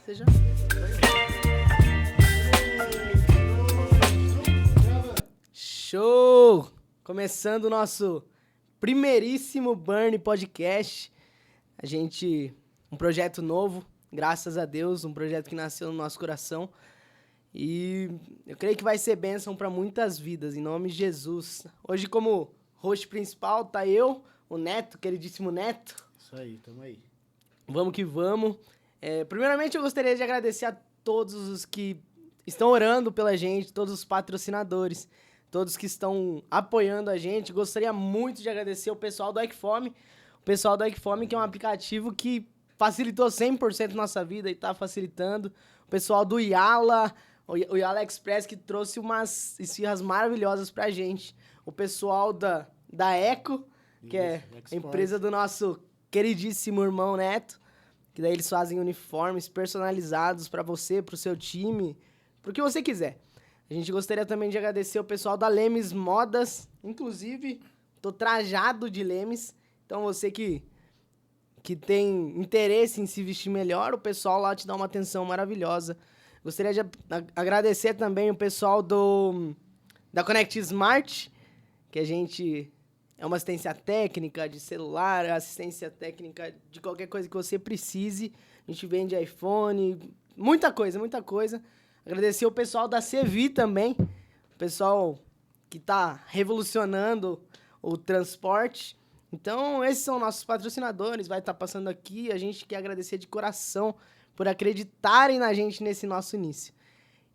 Você já? Show! Começando o nosso primeiríssimo Burn Podcast. Um projeto novo, graças a Deus, um projeto que nasceu no nosso coração. E eu creio que vai ser bênção para muitas vidas, em nome de Jesus. Hoje, como host principal, tá eu, o Neto, queridíssimo Neto. Isso aí, tamo aí. Vamos que vamos. Primeiramente, eu gostaria de agradecer a todos os que estão orando pela gente, todos os patrocinadores, todos que estão apoiando a gente. Gostaria muito de agradecer o pessoal do Equifome. O pessoal do Equifome, que é um aplicativo que facilitou 100% nossa vida e está facilitando. O pessoal do Yala, o Yala Express, que trouxe umas esfirras maravilhosas pra gente. O pessoal da Eco, que é a empresa do nosso queridíssimo irmão Neto, que daí eles fazem uniformes personalizados pra você, pro seu time, pro que você quiser. A gente gostaria também de agradecer o pessoal da Lemes Modas, inclusive tô trajado de Lemes, então você que tem interesse em se vestir melhor, o pessoal lá te dá uma atenção maravilhosa. Gostaria de agradecer também o pessoal da Connect Smart, que a gente é uma assistência técnica de celular, assistência técnica de qualquer coisa que você precise. A gente vende iPhone, muita coisa, muita coisa. Agradecer o pessoal da Cevi também, o pessoal que está revolucionando o transporte. Então, esses são nossos patrocinadores, vai estar passando aqui. A gente quer agradecer de coração por acreditarem na gente nesse nosso início.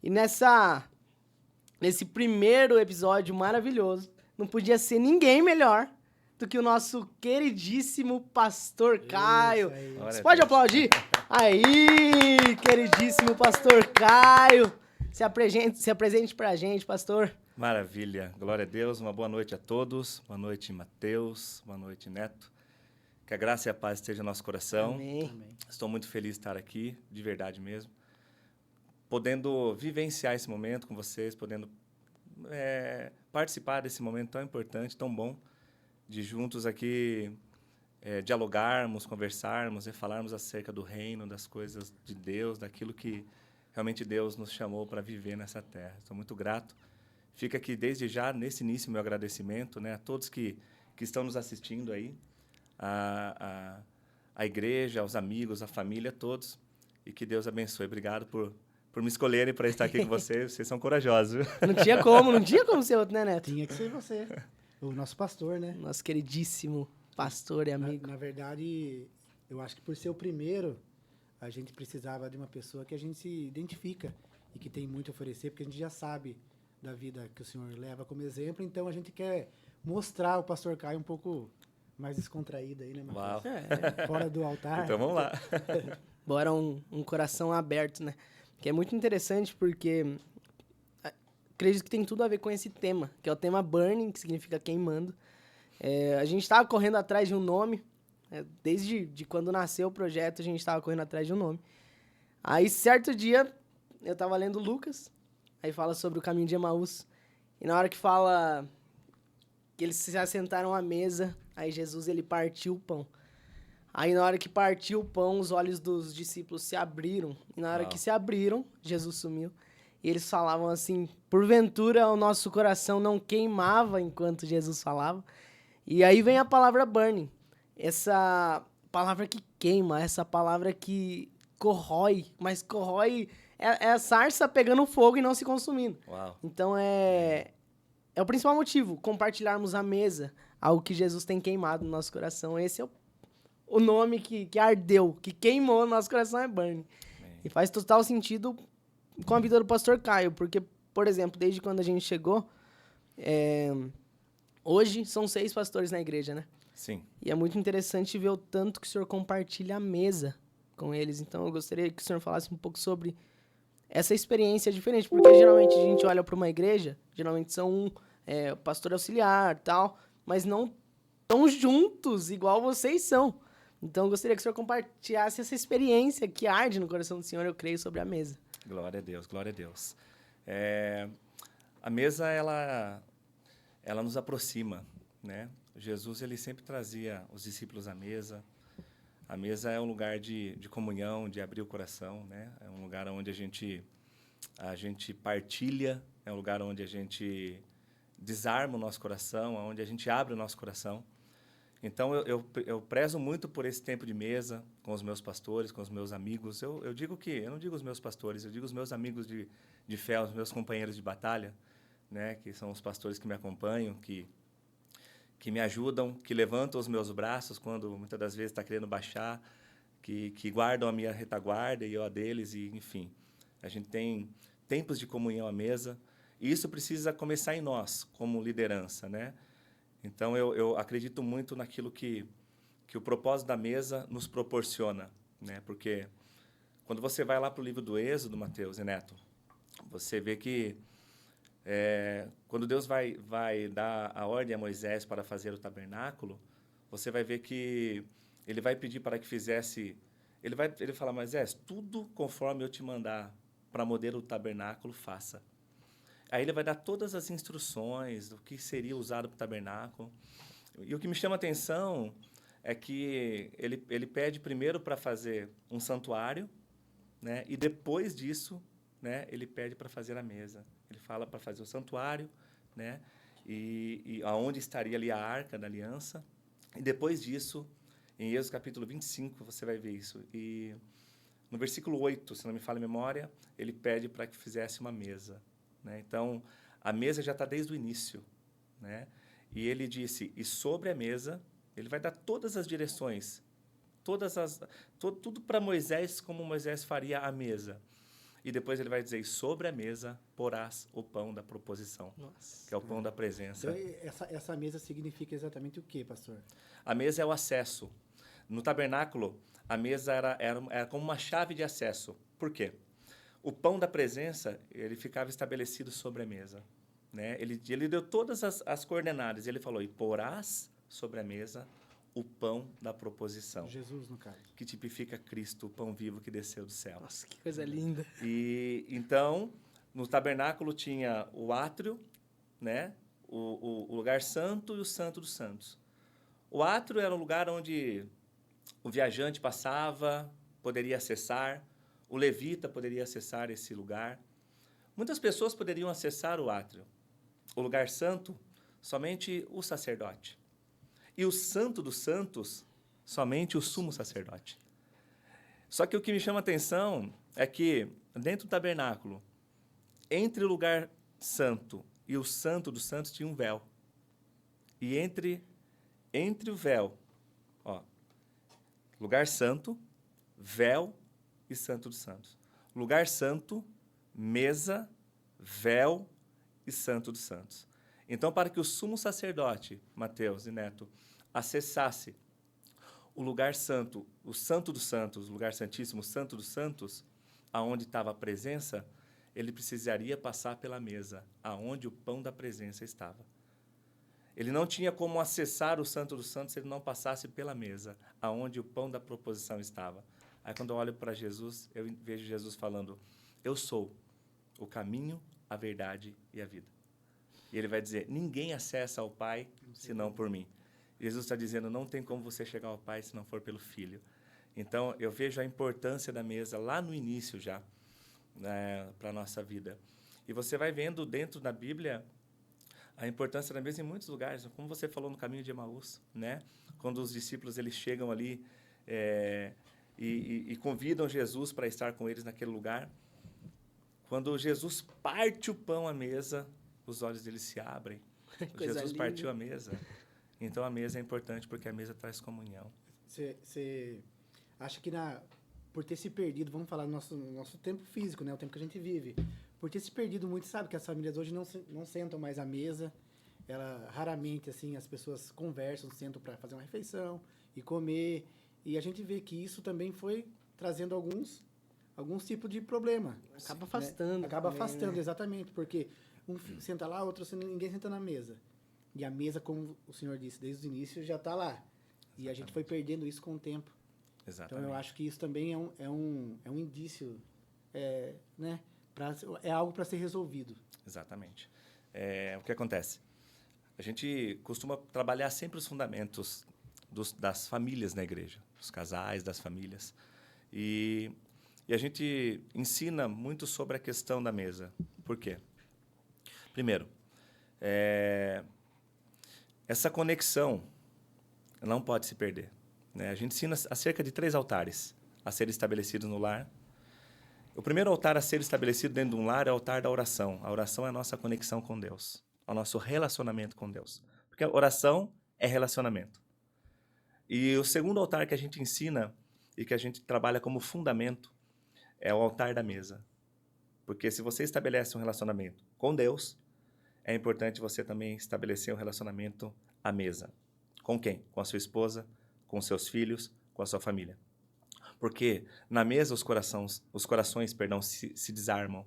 E nesse primeiro episódio maravilhoso, não podia ser ninguém melhor do que o nosso queridíssimo Pastor Caio. Você pode aplaudir? Aí, queridíssimo Pastor Caio. Se apresente pra gente, pastor. Maravilha. Glória a Deus. Uma boa noite a todos. Boa noite, Mateus. Boa noite, Neto. Que a graça e a paz estejam no nosso coração. Amém. Estou muito feliz de estar aqui, de verdade mesmo. Podendo vivenciar esse momento com vocês, podendo participar desse momento tão importante, tão bom, de juntos aqui dialogarmos, conversarmos e falarmos acerca do reino, das coisas de Deus, daquilo que realmente Deus nos chamou para viver nessa terra. Estou muito grato. Fica aqui desde já, nesse início, meu agradecimento, né, a todos que estão nos assistindo aí, a igreja, aos amigos, a família, todos, e que Deus abençoe. Obrigado por me escolherem para estar aqui com vocês. Vocês são corajosos. Não tinha como ser outro, né, Neto? Tinha que ser você, o nosso pastor, né? Nosso queridíssimo pastor e amigo. Na verdade, eu acho que por ser o primeiro, a gente precisava de uma pessoa que a gente se identifica e que tem muito a oferecer, porque a gente já sabe da vida que o senhor leva como exemplo, então a gente quer mostrar o pastor Caio um pouco mais descontraído aí, né, Matheus? Uau. Fora do altar. Então vamos lá. Bora um coração aberto, né? Que é muito interessante porque acredito que tem tudo a ver com esse tema, que é o tema burning, que significa queimando. A gente estava correndo atrás de um nome, desde quando nasceu o projeto, a gente estava correndo atrás de um nome. Aí, certo dia, eu estava lendo Lucas, aí fala sobre o caminho de Emaús, e na hora que fala que eles se assentaram à mesa, aí Jesus, ele partiu o pão. Aí, na hora que partiu o pão, os olhos dos discípulos se abriram. E na hora que se abriram, Jesus sumiu. E eles falavam assim, porventura o nosso coração não queimava enquanto Jesus falava. E aí vem a palavra burning. Essa palavra que queima, essa palavra que corrói. Mas corrói é a sarça pegando fogo e não se consumindo. Uau. Então é o principal motivo, compartilharmos a mesa, algo que Jesus tem queimado no nosso coração. Esse é o nome que ardeu, que queimou no nosso coração, é burning. E faz total sentido com a vida do pastor Caio, porque, por exemplo, desde quando a gente chegou, hoje são 6 pastores na igreja, né? Sim. E é muito interessante ver o tanto que o senhor compartilha a mesa com eles. Então, eu gostaria que o senhor falasse um pouco sobre essa experiência diferente, porque geralmente a gente olha para uma igreja, geralmente são pastor auxiliar e tal, mas não tão juntos igual vocês são. Então, eu gostaria que o senhor compartilhasse essa experiência que arde no coração do senhor, eu creio, sobre a mesa. Glória a Deus, glória a Deus. A mesa, ela nos aproxima, né? Jesus, ele sempre trazia os discípulos à mesa, A mesa é um lugar de comunhão, de abrir o coração, né? É um lugar onde a gente partilha, é um lugar onde a gente desarma o nosso coração, onde a gente abre o nosso coração. Então, eu prezo muito por esse tempo de mesa com os meus pastores, com os meus amigos. Eu não digo os meus pastores, eu digo os meus amigos de fé, os meus companheiros de batalha, né? Que são os pastores que me acompanham, que me ajudam, que levantam os meus braços quando muitas das vezes está querendo baixar, que guardam a minha retaguarda e eu a deles, e enfim. A gente tem tempos de comunhão à mesa, e isso precisa começar em nós, como liderança, né? Então, eu acredito muito naquilo que o propósito da mesa nos proporciona, né? Porque quando você vai lá para o livro do Êxodo, Mateus e Neto, você vê que quando Deus vai dar a ordem a Moisés para fazer o tabernáculo, você vai ver que ele vai pedir para que fizesse... Ele fala, Moisés, tudo conforme eu te mandar para modelo do tabernáculo, faça. Aí ele vai dar todas as instruções do que seria usado para o tabernáculo. E o que me chama a atenção é que ele pede primeiro para fazer um santuário, né? E depois disso, né, ele pede para fazer a mesa. Ele fala para fazer o santuário, né? E aonde estaria ali a arca da aliança. E depois disso, em Êxodo capítulo 25, você vai ver isso. E no versículo 8, se não me falha a memória, ele pede para que fizesse uma mesa, né? Então, a mesa já está desde o início, né? E ele disse, e sobre a mesa, ele vai dar todas as direções, tudo para Moisés, como Moisés faria a mesa. E depois ele vai dizer, sobre a mesa porás o pão da proposição, que é o pão da presença. Então, essa mesa significa exatamente o quê, pastor? A mesa é o acesso. No tabernáculo, a mesa era como uma chave de acesso. Por quê? O pão da presença, ele ficava estabelecido sobre a mesa, né? Ele deu todas as coordenadas. Ele falou, e porás sobre a mesa o pão da proposição. Jesus, no caso. Que tipifica Cristo, o pão vivo que desceu do céu. Nossa, que coisa linda. E então, no tabernáculo tinha o átrio, né? O lugar santo e o santo dos santos. O átrio era o lugar onde o viajante passava, poderia acessar. O levita poderia acessar esse lugar. Muitas pessoas poderiam acessar o átrio. O lugar santo, somente o sacerdote. E o santo dos santos, somente o sumo sacerdote. Só que o que me chama a atenção é que, dentro do tabernáculo, entre o lugar santo e o santo dos santos tinha um véu. E entre o véu, lugar santo, véu e santo dos santos. Lugar santo, mesa, véu e santo dos santos. Então, para que o sumo sacerdote, Mateus e Neto, acessasse o lugar santo, o santo dos santos, o lugar santíssimo, o santo dos santos, aonde estava a presença, ele precisaria passar pela mesa, aonde o pão da presença estava. Ele não tinha como acessar o santo dos santos se ele não passasse pela mesa, aonde o pão da proposição estava. Aí, quando eu olho para Jesus, eu vejo Jesus falando, eu sou o caminho, a verdade e a vida. E ele vai dizer, ninguém acessa ao Pai senão por mim. Jesus está dizendo, não tem como você chegar ao Pai se não for pelo Filho. Então, eu vejo a importância da mesa lá no início já, né, para a nossa vida. E você vai vendo dentro da Bíblia a importância da mesa em muitos lugares, como você falou no caminho de Emaús, né? Quando os discípulos eles chegam ali e convidam Jesus para estar com eles naquele lugar. Quando Jesus parte o pão à mesa, os olhos deles se abrem. Jesus linda. partiu a mesa. Então, a mesa é importante porque a mesa traz comunhão. Você acha que por ter se perdido, vamos falar do nosso tempo físico, né? O tempo que a gente vive. Por ter se perdido muito, sabe que as famílias hoje não sentam mais à mesa. Raramente, assim, as pessoas conversam, sentam para fazer uma refeição e comer. E a gente vê que isso também foi trazendo alguns tipos de problema. Acaba afastando. Né? Acaba também, afastando, né? exatamente. Porque um senta lá, outro ninguém senta na mesa. E a mesa, como o senhor disse, desde o início já está lá. E a gente foi perdendo isso com o tempo. Exatamente. Então, eu acho que isso também é um indício, né? É algo para ser resolvido. Exatamente. O que acontece? A gente costuma trabalhar sempre os fundamentos das famílias na igreja, dos casais, das famílias. E a gente ensina muito sobre a questão da mesa. Por quê? Primeiro, essa conexão não pode se perder, né? A gente ensina acerca de 3 altares a serem estabelecidos no lar. O primeiro altar a ser estabelecido dentro de um lar é o altar da oração. A oração é a nossa conexão com Deus, o nosso relacionamento com Deus. Porque a oração é relacionamento. E o segundo altar que a gente ensina e que a gente trabalha como fundamento é o altar da mesa. Porque se você estabelece um relacionamento com Deus, é importante você também estabelecer um relacionamento à mesa. Com quem? Com a sua esposa, com seus filhos, com a sua família. Porque na mesa os corações se desarmam.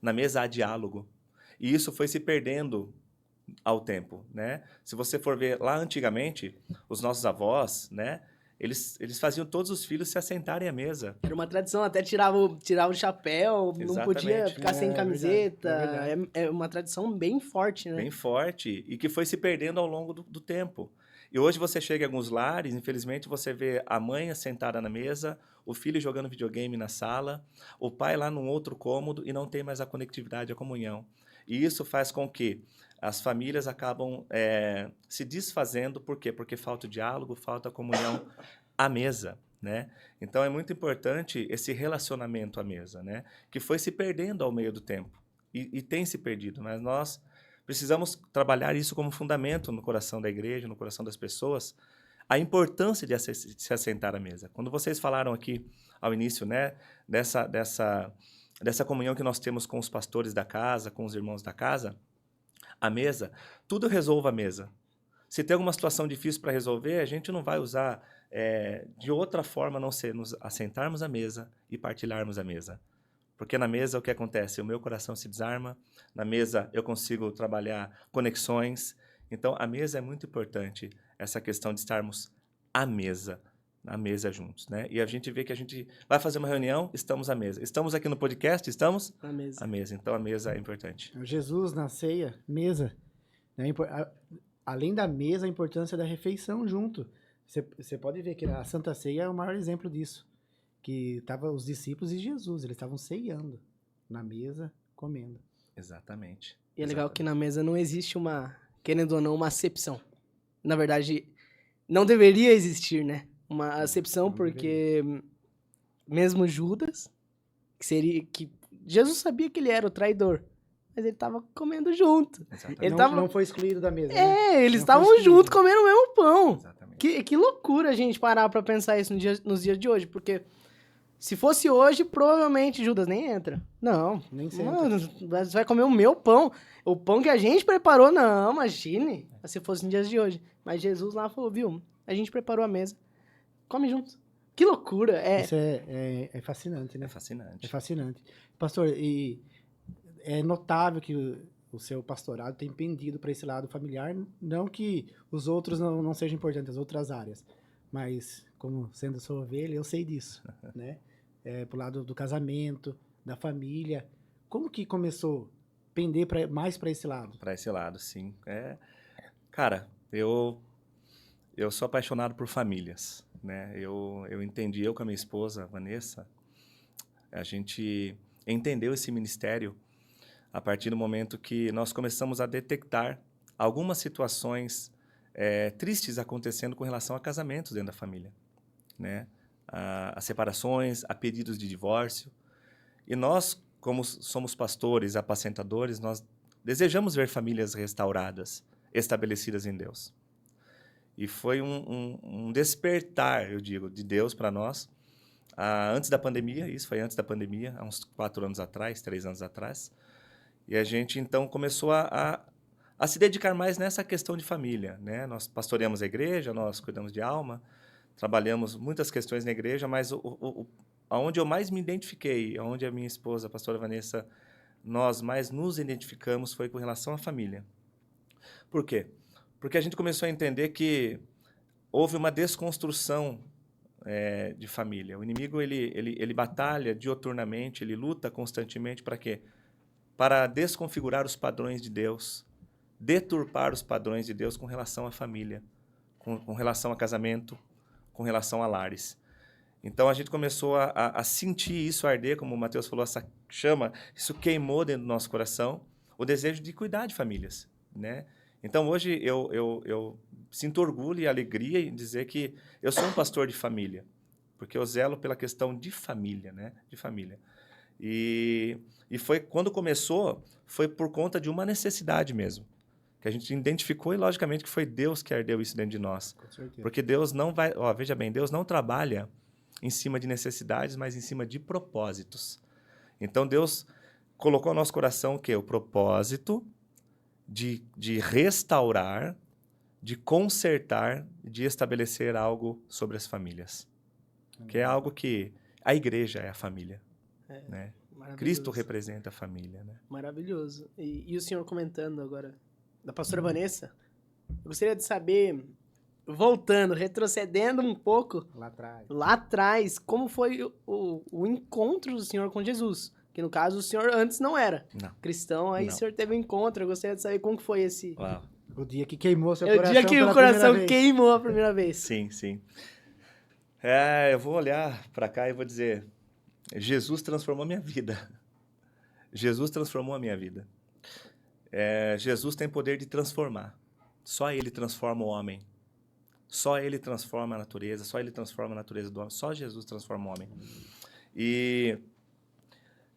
Na mesa há diálogo. E isso foi se perdendo ao tempo, né? Se você for ver lá antigamente, os nossos avós, né? Eles faziam todos os filhos se assentarem à mesa. Era uma tradição, até tirava o chapéu, não podia Exatamente. ficar sem camiseta. Verdade. É uma tradição bem forte, né? Bem forte, e que foi se perdendo ao longo do tempo. E hoje você chega em alguns lares, infelizmente você vê a mãe sentada na mesa, o filho jogando videogame na sala, o pai lá num outro cômodo e não tem mais a conectividade, a comunhão. E isso faz com que as famílias acabam se desfazendo. Por quê? Porque falta o diálogo, falta a comunhão à mesa, né? Então é muito importante esse relacionamento à mesa, né? Que foi se perdendo ao meio do tempo e tem se perdido, mas nós precisamos trabalhar isso como fundamento no coração da igreja, no coração das pessoas, a importância de se assentar à mesa. Quando vocês falaram aqui ao início, né, dessa comunhão que nós temos com os pastores da casa, com os irmãos da casa, a mesa, tudo resolve a mesa. Se tem alguma situação difícil para resolver, a gente não vai usar de outra forma a não ser nos assentarmos à mesa e partilharmos a mesa. Porque na mesa o que acontece? O meu coração se desarma, na mesa eu consigo trabalhar conexões. Então a mesa é muito importante, essa questão de estarmos à mesa, na mesa juntos, né? E a gente vê que a gente vai fazer uma reunião, estamos à mesa. Estamos aqui no podcast, estamos Na mesa. à mesa. Então a mesa é importante. Jesus na ceia, mesa. Né? Além da mesa, a importância da refeição junto. Você pode ver que a Santa Ceia é o maior exemplo disso. Que estavam os discípulos e Jesus, eles estavam ceiando na mesa, comendo. Exatamente. E é legal que na mesa não existe querendo ou não, uma acepção. Na verdade, não deveria existir, né? Uma acepção, porque mesmo Judas, que Jesus sabia que ele era o traidor, mas ele estava comendo junto. Exatamente. Não foi excluído da mesa. Né? Eles Não foi estavam excluído. juntos comendo o mesmo pão. Exatamente. Que loucura a gente parar pra pensar isso nos dias de hoje, porque se fosse hoje, provavelmente Judas nem entra. Não. Nem senta. Mano, você vai comer o meu pão. O pão que a gente preparou, não, imagine. Se fosse nos dias de hoje. Mas Jesus lá falou, viu, a gente preparou a mesa. Come juntos. Que loucura. Isso é fascinante, né? É fascinante. É fascinante. Pastor, e é notável que o seu pastorado tem pendido para esse lado familiar, não que os outros não sejam importantes, as outras áreas, mas como sendo sua ovelha, eu sei disso, né? Pro lado do casamento, da família. Como que começou a pender mais para esse lado? Para esse lado, sim. Cara, eu sou apaixonado por famílias, né? Eu entendi, eu com a minha esposa, Vanessa, a gente entendeu esse ministério a partir do momento que nós começamos a detectar algumas situações tristes acontecendo com relação a casamentos dentro da família, né? A separações, a pedidos de divórcio. E nós, como somos pastores, apacentadores, nós desejamos ver famílias restauradas, estabelecidas em Deus. E foi um despertar, eu digo, de Deus para nós, antes da pandemia, isso foi antes da pandemia, há uns 4 anos atrás, 3 anos atrás. E a gente, então, começou a se dedicar mais nessa questão de família, né? Nós pastoreamos a igreja, nós cuidamos de alma, trabalhamos muitas questões na igreja, mas aonde eu mais me identifiquei, aonde a minha esposa, a pastora Vanessa, nós mais nos identificamos foi com relação à família. Por quê? Porque a gente começou a entender que houve uma desconstrução de família. O inimigo, ele batalha dioturnamente, ele luta constantemente para quê? Para desconfigurar os padrões de Deus, deturpar os padrões de Deus com relação à família, com relação a casamento, com relação a lares. Então, a gente começou a sentir isso arder, como o Mateus falou, essa chama, isso queimou dentro do nosso coração, o desejo de cuidar de famílias, né? Então, hoje, eu sinto orgulho e alegria em dizer que eu sou um pastor de família, porque eu zelo pela questão de família, né? De família. E foi, quando começou, foi por conta de uma necessidade mesmo, que a gente identificou e, logicamente, que foi Deus que ardeu isso dentro de nós. Com certeza. Porque Deus não vai... Ó, veja bem, Deus não trabalha em cima de necessidades, mas em cima de propósitos. Então, Deus colocou no nosso coração o quê? O propósito de restaurar, de consertar, de estabelecer algo sobre as famílias. Que é algo que... A igreja é a família. Né? Cristo representa a família. Né? Maravilhoso. E o senhor comentando agora da pastora Vanessa, eu gostaria de saber, voltando, retrocedendo um pouco, lá atrás, como foi o encontro do senhor com Jesus? Que no caso o senhor antes não era cristão, aí o senhor teve um encontro. Eu gostaria de saber como que foi esse... Uau. O dia que queimou seu É o coração. dia que o coração queimou a primeira vez. Sim, sim. Eu vou olhar para cá e vou dizer, Jesus transformou a minha vida. Jesus transformou a minha vida. Jesus tem poder de transformar. Só Ele transforma o homem. Só Ele transforma a natureza. Só Ele transforma a natureza do homem. Só Jesus transforma o homem. E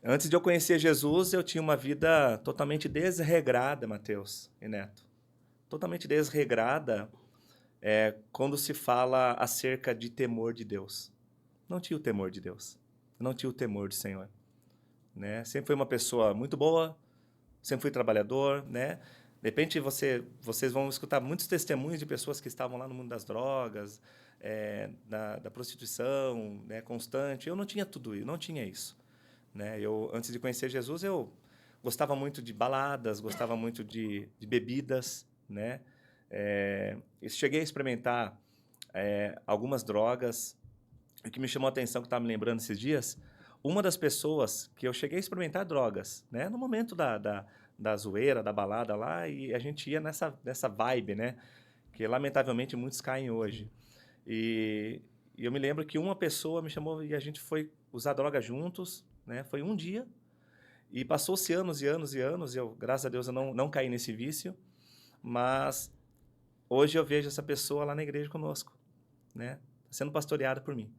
antes de eu conhecer Jesus, eu tinha uma vida totalmente desregrada, Mateus e Neto. Totalmente desregrada quando se fala acerca de temor de Deus. Não tinha o temor de Deus. Não tinha o temor do Senhor. Né? Sempre fui uma pessoa muito boa, sempre fui trabalhador, né? De repente, vocês vão escutar muitos testemunhos de pessoas que estavam lá no mundo das drogas, da prostituição, né, constante. Eu não tinha tudo isso, não tinha isso. Né? Antes de conhecer Jesus, eu gostava muito de baladas, gostava muito de bebidas, né? Cheguei a experimentar algumas drogas. O que me chamou a atenção, que eu estava me lembrando esses dias, uma das pessoas que eu cheguei a experimentar drogas, né? No momento da zoeira, da balada lá, e a gente ia nessa vibe, né? Que lamentavelmente muitos caem hoje. E eu me lembro que uma pessoa me chamou e a gente foi usar droga juntos, né? Foi um dia, e passou-se anos e anos e anos, graças a Deus, eu não caí nesse vício, mas hoje eu vejo essa pessoa lá na igreja conosco, né? Sendo pastoreada por mim.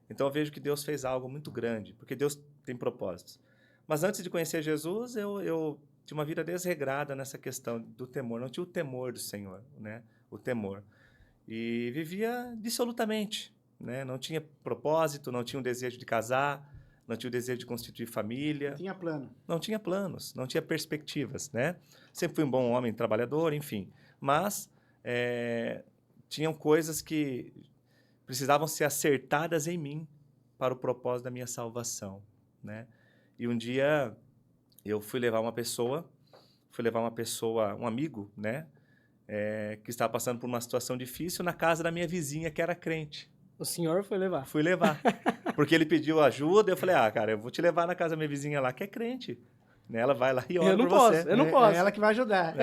Então, eu vejo que Deus fez algo muito grande, porque Deus tem propósitos. Mas antes de conhecer Jesus, eu tinha uma vida desregrada nessa questão do temor. Não tinha o temor do Senhor, né? O temor. E vivia dissolutamente, né? Não tinha propósito, não tinha o desejo de casar, não tinha o desejo de constituir família. Não tinha plano. Não tinha planos, não tinha perspectivas, né? Sempre fui um bom homem, trabalhador, enfim. Mas tinham coisas que precisavam ser acertadas em mim para o propósito da minha salvação, né? E um dia eu fui levar uma pessoa, um amigo, né? Que estava passando por uma situação difícil na casa da minha vizinha, que era crente. O senhor foi levar? Fui levar. Porque ele pediu ajuda, eu falei, cara, eu vou te levar na casa da minha vizinha lá, que é crente. Ela vai lá e ora por você. Eu não posso. É ela que vai ajudar.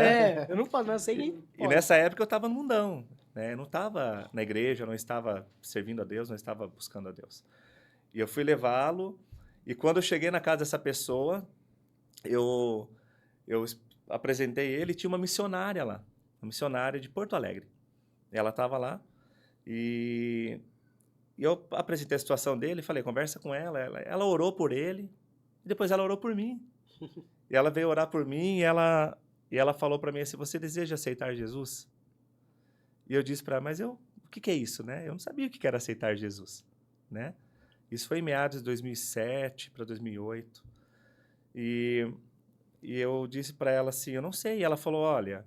Eu não posso, mas eu sei quem E nessa época eu estava no mundão. Eu não estava na igreja, eu não estava servindo a Deus, não estava buscando a Deus. E eu fui levá-lo, e quando eu cheguei na casa dessa pessoa, eu apresentei ele, e tinha uma missionária lá, uma missionária de Porto Alegre. Ela estava lá, e eu apresentei a situação dele, falei, conversa com ela. Ela orou por ele, e depois ela orou por mim. E ela veio orar por mim, e ela falou para mim assim, você deseja aceitar Jesus? E eu disse para ela, mas o que é isso, né? Eu não sabia o que era aceitar Jesus, né? Isso foi em meados de 2007 para 2008. E eu disse para ela assim, eu não sei. E ela falou, olha,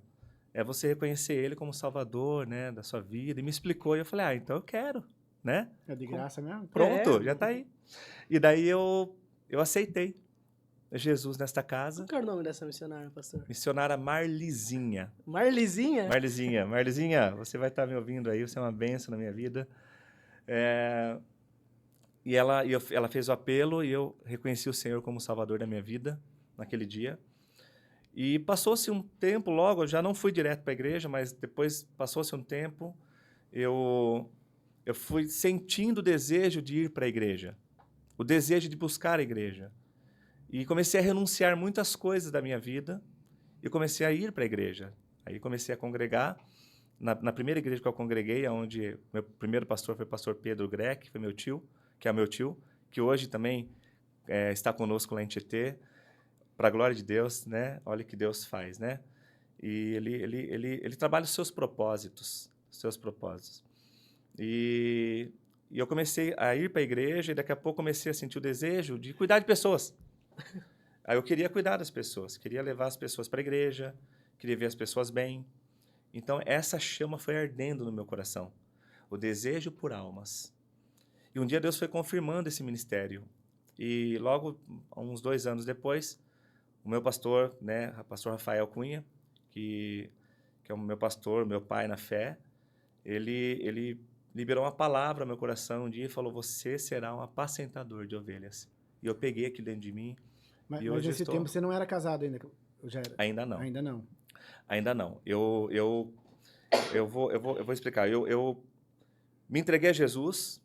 é você reconhecer Ele como Salvador, né, da sua vida. E me explicou, e eu falei, então eu quero, né? É de graça mesmo? Pronto, já está aí. E daí eu aceitei Jesus nesta casa. Qual é o nome dessa missionária, pastor? Missionária Marlizinha. Marlizinha? Marlizinha, você vai estar me ouvindo aí, você é uma bênção na minha vida. E ela fez o apelo e eu reconheci o Senhor como Salvador da minha vida naquele dia. E passou-se um tempo logo, eu já não fui direto para a igreja, mas depois passou-se um tempo, eu eu fui sentindo o desejo de ir para a igreja, o desejo de buscar a igreja. E comecei a renunciar muitas coisas da minha vida e comecei a ir para a igreja. Aí comecei a congregar. Na primeira igreja que eu congreguei, onde meu primeiro pastor foi o pastor Pedro Greck, foi meu tio, que é meu tio, que hoje também está conosco lá em Tietê, para a glória de Deus, né? Olha o que Deus faz, né? E ele trabalha os seus propósitos, E eu comecei a ir para a igreja e daqui a pouco comecei a sentir o desejo de cuidar de pessoas. Aí eu queria cuidar das pessoas, queria levar as pessoas para a igreja, queria ver as pessoas bem. Então, essa chama foi ardendo no meu coração, o desejo por almas. E um dia Deus foi confirmando esse ministério. E logo, uns 2 anos depois, o meu pastor, né, o pastor Rafael Cunha, que é o meu pastor, meu pai na fé, ele liberou uma palavra no meu coração um dia e falou: você será um apacentador de ovelhas. E eu peguei aquilo dentro de mim. Mas E hoje nesse tempo você não era casado ainda? Eu já era. Ainda não. Ainda não. Ainda não. Eu vou explicar. Eu me entreguei a Jesus,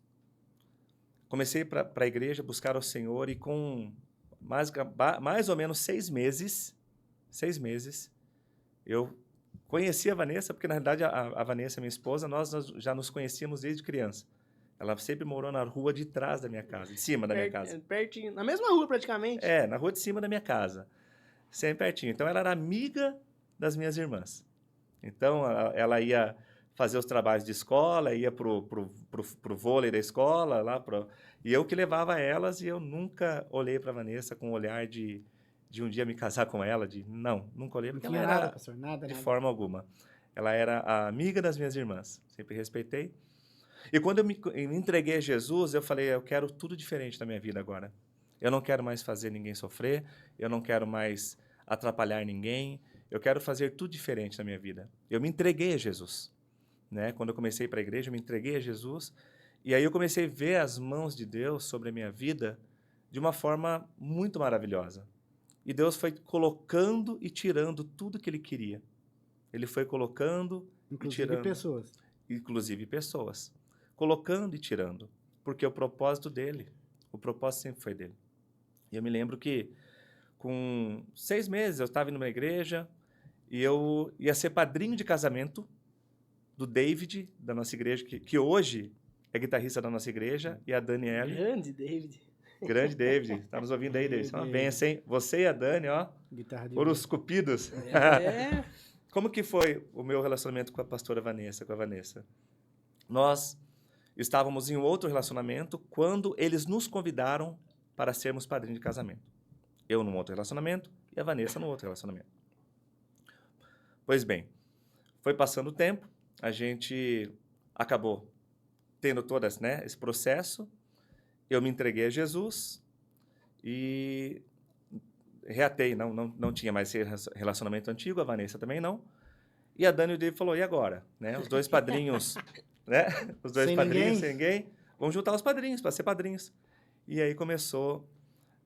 comecei para a igreja, buscar ao Senhor, e com mais ou menos 6 meses, eu conheci a Vanessa, porque na realidade a Vanessa, minha esposa, nós já nos conhecíamos desde criança. Ela sempre morou na rua de trás da minha casa, de cima da minha casa. Pertinho, na mesma rua praticamente. Na rua de cima da minha casa, sempre pertinho. Então ela era amiga das minhas irmãs. Então ela ia fazer os trabalhos de escola, ia pro vôlei da escola, e eu que levava elas, e eu nunca olhei para a Vanessa com um olhar de um dia me casar com ela, nunca olhei, porque Não ela tinha era nada, pastor, nada. de forma alguma. Ela era a amiga das minhas irmãs, sempre respeitei. E quando eu me entreguei a Jesus, eu falei: eu quero tudo diferente na minha vida agora. Eu não quero mais fazer ninguém sofrer, eu não quero mais atrapalhar ninguém, eu quero fazer tudo diferente na minha vida. Eu me entreguei a Jesus. Né? Quando eu comecei para a igreja, eu me entreguei a Jesus, e aí eu comecei a ver as mãos de Deus sobre a minha vida de uma forma muito maravilhosa. E Deus foi colocando e tirando tudo que Ele queria. Ele foi colocando e tirando. Inclusive pessoas. Colocando e tirando. Porque o propósito sempre foi dele. E eu me lembro que, com 6 meses, eu estava indo numa igreja e eu ia ser padrinho de casamento do David, da nossa igreja, que hoje é guitarrista da nossa igreja, e a Daniele. Grande David. Grande David. Tá nos ouvindo aí, David? É uma benção, hein? Você e a Dani, ó. Foram os cupidos. Como que foi o meu relacionamento com a pastora Vanessa, com a Vanessa? Nós estávamos em um outro relacionamento quando eles nos convidaram para sermos padrinhos de casamento. Eu num outro relacionamento e a Vanessa num outro relacionamento. Pois bem, foi passando o tempo, a gente acabou tendo todo esse processo, eu me entreguei a Jesus e reatei, não tinha mais esse relacionamento antigo, a Vanessa também não, e a Dani e o David falou: e agora? Né? Os 2 padrinhos, né? Os 2 padrinhos sem ninguém, vamos juntar os padrinhos para ser padrinhos. E aí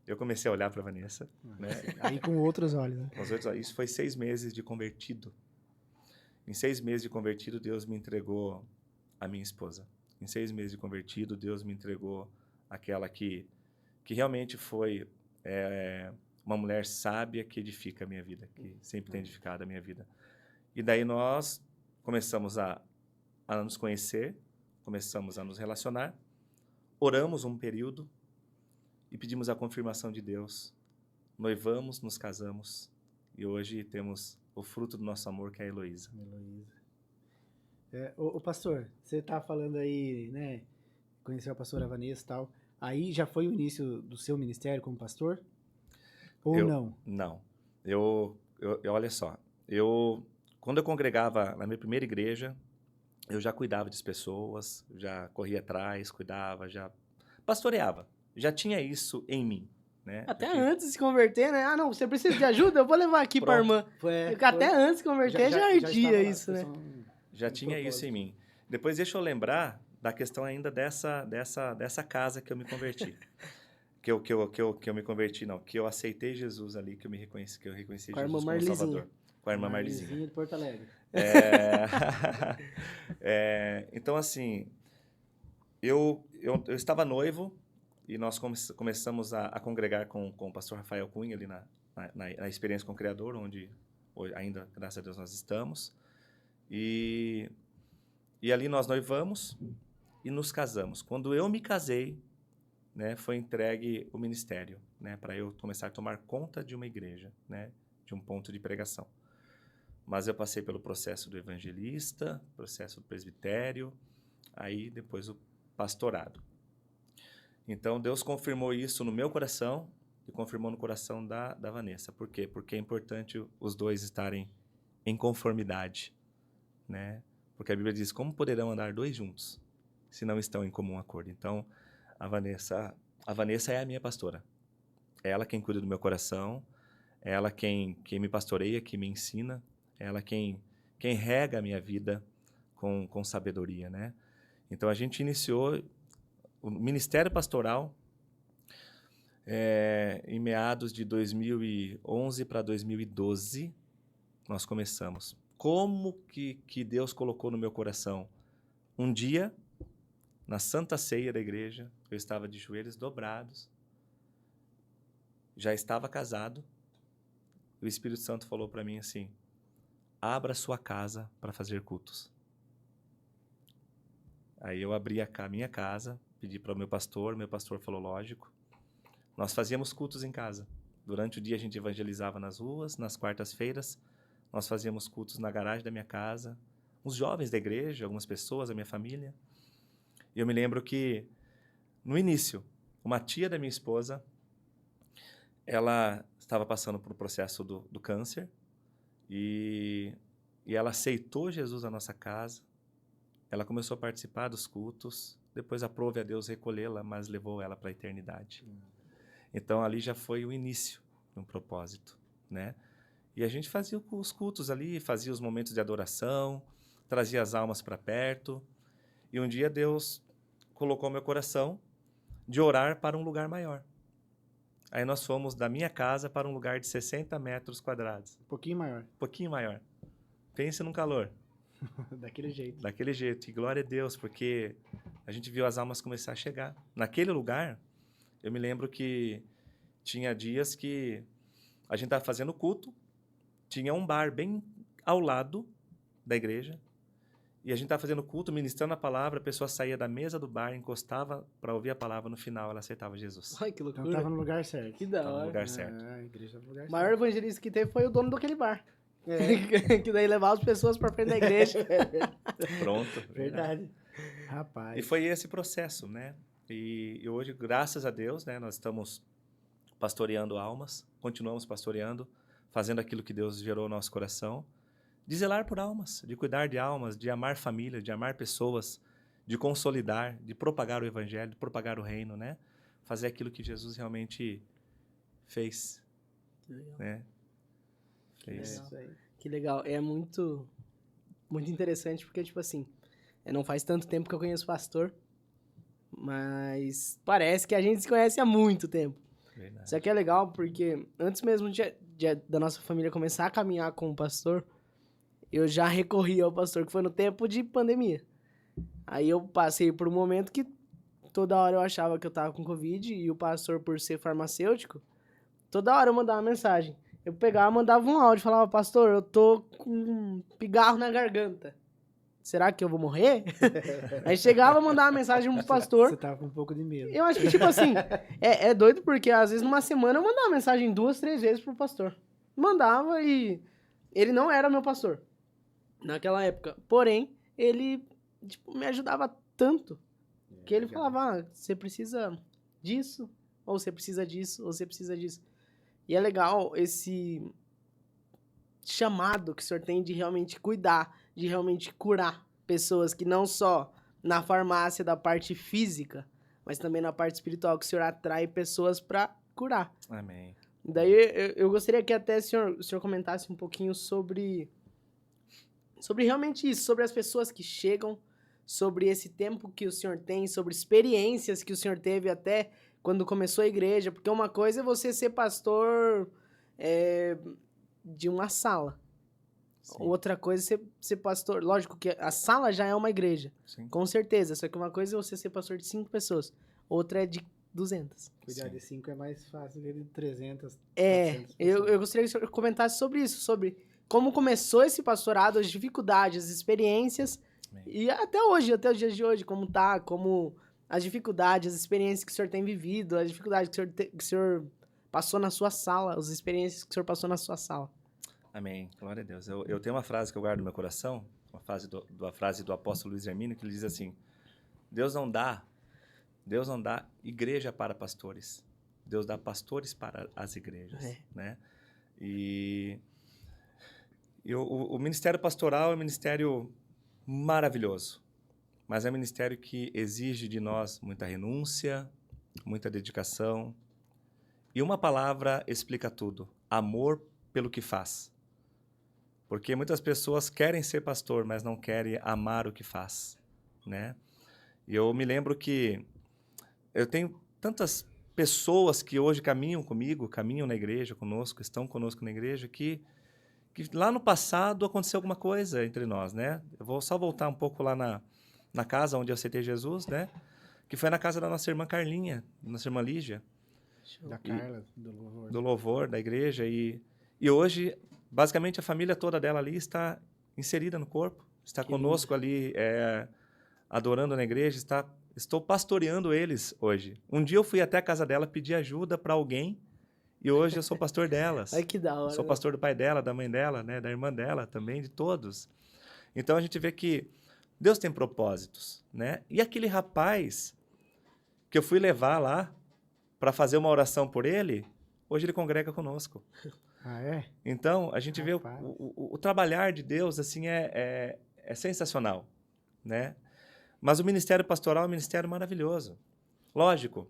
eu comecei a olhar para a Vanessa. Né? Aí com outros olhos. Né? Com os outros olhos. Isso foi 6 meses de convertido. Em 6 meses de convertido, Deus me entregou a minha esposa. Em 6 meses de convertido, Deus me entregou aquela que realmente foi uma mulher sábia que edifica a minha vida, que sempre tem edificado a minha vida. E daí nós começamos a nos conhecer, começamos a nos relacionar, oramos um período e pedimos a confirmação de Deus. Noivamos, nos casamos e hoje temos o fruto do nosso amor, que é a Heloísa. Ô pastor, você está falando aí, né, conheceu a pastora Vanessa e tal, aí já foi o início do seu ministério como pastor? Ou não? Não. Olha só, quando eu congregava na minha primeira igreja, eu já cuidava das pessoas, já corria atrás, cuidava, já pastoreava. Já tinha isso em mim. Né? Até antes de se converter, né? Ah, não, você precisa de ajuda? Eu vou levar aqui para a irmã. Até antes de converter já ardia isso, né? Já tinha isso em mim. Depois deixa eu lembrar da questão ainda dessa casa que eu me converti. que eu me converti, não. Que eu aceitei Jesus ali, que eu reconheci Jesus como Salvador. Com a irmã Marlizinha. De Porto Alegre. Então, assim, eu estava noivo e nós começamos a congregar com o pastor Rafael Cunha ali na Experiência com o Criador, onde hoje, ainda, graças a Deus, nós estamos. E ali nós noivamos e nos casamos. Quando eu me casei, né, foi entregue o ministério, né, para eu começar a tomar conta de uma igreja, né, de um ponto de pregação. Mas eu passei pelo processo do evangelista, processo do presbitério, aí depois o pastorado. Então, Deus confirmou isso no meu coração e confirmou no coração da Vanessa. Por quê? Porque é importante os dois estarem em conformidade, né? Porque a Bíblia diz, como poderão andar dois juntos se não estão em comum acordo? Então, a Vanessa é a minha pastora. É ela quem cuida do meu coração, é ela quem me pastoreia, que me ensina, é ela quem rega a minha vida com sabedoria, né? Então, a gente iniciou o ministério pastoral em meados de 2011 para 2012, nós começamos. Como que Deus colocou no meu coração? Um dia, na Santa Ceia da igreja, eu estava de joelhos dobrados, já estava casado, e o Espírito Santo falou para mim assim, abra sua casa para fazer cultos. Aí eu abri a minha casa, pedi para o meu pastor falou, lógico. Nós fazíamos cultos em casa. Durante o dia a gente evangelizava nas ruas, nas quartas-feiras, nós fazíamos cultos na garagem da minha casa, uns jovens da igreja, algumas pessoas, a minha família. E eu me lembro que, no início, uma tia da minha esposa, ela estava passando por um processo do câncer e ela aceitou Jesus na nossa casa. Ela começou a participar dos cultos, depois aprove a Deus recolhê-la, mas levou ela para a eternidade. Então, ali já foi o início de um propósito, né? E a gente fazia os cultos ali, fazia os momentos de adoração, trazia as almas para perto. E um dia Deus colocou no meu coração de orar para um lugar maior. Aí nós fomos da minha casa para um lugar de 60 metros quadrados. Um pouquinho maior. Um pouquinho maior. Pense num calor. Daquele jeito. Daquele jeito. E glória a Deus, porque a gente viu as almas começar a chegar. Naquele lugar, eu me lembro que tinha dias que a gente estava fazendo culto, tinha um bar bem ao lado da igreja, e a gente estava fazendo culto, ministrando a palavra, a pessoa saía da mesa do bar, encostava para ouvir a palavra, no final ela aceitava Jesus. Ai, que loucura. Então tava no lugar certo. Que da Estava no hora. lugar certo. A igreja tava no lugar O maior certo. evangelista que teve foi o dono daquele bar. Que daí levava as pessoas pra frente da igreja. Pronto. Verdade. Rapaz. E foi esse processo, né? E hoje, graças a Deus, né, nós estamos pastoreando almas, continuamos pastoreando, fazendo aquilo que Deus gerou no nosso coração, de zelar por almas, de cuidar de almas, de amar família, de amar pessoas, de consolidar, de propagar o evangelho, de propagar o reino, né? Fazer aquilo que Jesus realmente fez, Que legal. né? Que Fez. legal. Isso aí. Que legal. É muito interessante porque, tipo assim, não faz tanto tempo que eu conheço o pastor, mas parece que a gente se conhece há muito tempo. Verdade. Isso aqui é legal porque antes mesmo da nossa família começar a caminhar com o pastor, eu já recorri ao pastor, que foi no tempo de pandemia. Aí eu passei por um momento que toda hora eu achava que eu tava com Covid e o pastor, por ser farmacêutico, toda hora eu mandava uma mensagem. Eu pegava, mandava um áudio, falava, pastor, eu tô com um pigarro na garganta. Será que eu vou morrer? Aí chegava, mandava uma mensagem pro pastor. Você tava com um pouco de medo. Eu acho que, tipo assim, é doido porque às vezes numa semana eu mandava mensagem 2, 3 vezes pro pastor. Mandava e ele não era meu pastor naquela época. Porém, ele, tipo, me ajudava tanto que ele legal. falava, você precisa disso, ou você precisa disso, ou você precisa disso. E é legal esse chamado que o senhor tem de realmente cuidar, de realmente curar pessoas que não só na farmácia da parte física, mas também na parte espiritual, que o senhor atrai pessoas para curar. Amém. Daí eu gostaria que até o senhor comentasse um pouquinho sobre realmente isso, sobre as pessoas que chegam, sobre esse tempo que o senhor tem, sobre experiências que o senhor teve até quando começou a igreja, porque uma coisa é você ser pastor de uma sala. Sim. Outra coisa é ser pastor. Lógico que a sala já é uma igreja, Sim. com certeza. Só que uma coisa é você ser pastor de 5 pessoas, outra é de 200. Cuidar Sim. de 5 é mais fácil que de 300, É, 400 pessoas. eu gostaria que o senhor comentasse sobre isso, sobre como começou esse pastorado, as dificuldades, as experiências, Amém. e até hoje, até os dias de hoje, como tá, como as dificuldades, as experiências que o senhor tem vivido, as dificuldades que o senhor passou na sua sala, as experiências que o senhor passou na sua sala. Amém. Glória a Deus. Eu tenho uma frase que eu guardo no meu coração, uma frase do apóstolo Luiz Hermínio, que ele diz assim: Deus não dá igreja para pastores. Deus dá pastores para as igrejas, É. né? E o ministério pastoral é um ministério maravilhoso, mas é um ministério que exige de nós muita renúncia, muita dedicação. E uma palavra explica tudo: amor pelo que faz. Porque muitas pessoas querem ser pastor, mas não querem amar o que faz, né? E eu me lembro que eu tenho tantas pessoas que hoje caminham comigo, caminham na igreja conosco, estão conosco na igreja, que lá no passado aconteceu alguma coisa entre nós, né? Eu vou só voltar um pouco lá na casa onde eu aceitei Jesus, né? Que foi na casa da nossa irmã Carlinha, nossa irmã Lígia, Da Carla, do louvor. do louvor da igreja. E hoje, basicamente, a família toda dela ali está inserida no corpo, está Que conosco ali, adorando na igreja, estou pastoreando eles hoje. Um dia eu fui até a casa dela pedir ajuda para alguém e hoje eu sou pastor delas. Ai, que da hora. Sou pastor do pai dela, da mãe dela, né, da irmã dela também, de todos. Então a gente vê que Deus tem propósitos, né? E aquele rapaz que eu fui levar lá para fazer uma oração por ele, hoje ele congrega conosco. Ah, é? Então a gente vê Rapaz. o trabalhar de Deus assim é sensacional, né? Mas o ministério pastoral é um ministério maravilhoso. Lógico,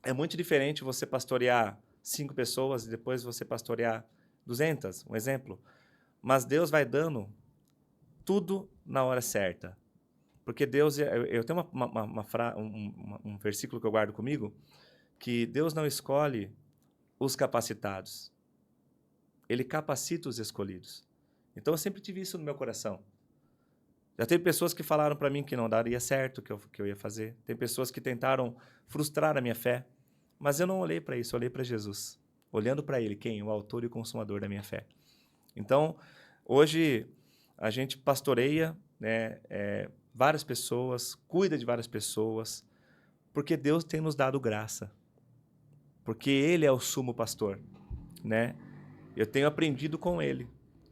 é muito diferente você pastorear 5 pessoas e depois você pastorear 200, um exemplo. Mas Deus vai dando tudo na hora certa. Porque Deus, eu tenho um versículo que eu guardo comigo, que Deus não escolhe os capacitados. Ele capacita os escolhidos. Então eu sempre tive isso no meu coração. Já teve pessoas que falaram para mim que não daria certo, que eu ia fazer. Tem pessoas que tentaram frustrar a minha fé. Mas eu não olhei para isso, eu olhei para Jesus. Olhando para Ele, quem? O autor e o consumador da minha fé. Então, hoje, a gente pastoreia, né, várias pessoas, cuida de várias pessoas, porque Deus tem nos dado graça. Porque Ele é o sumo pastor, né? Eu tenho aprendido com Ele.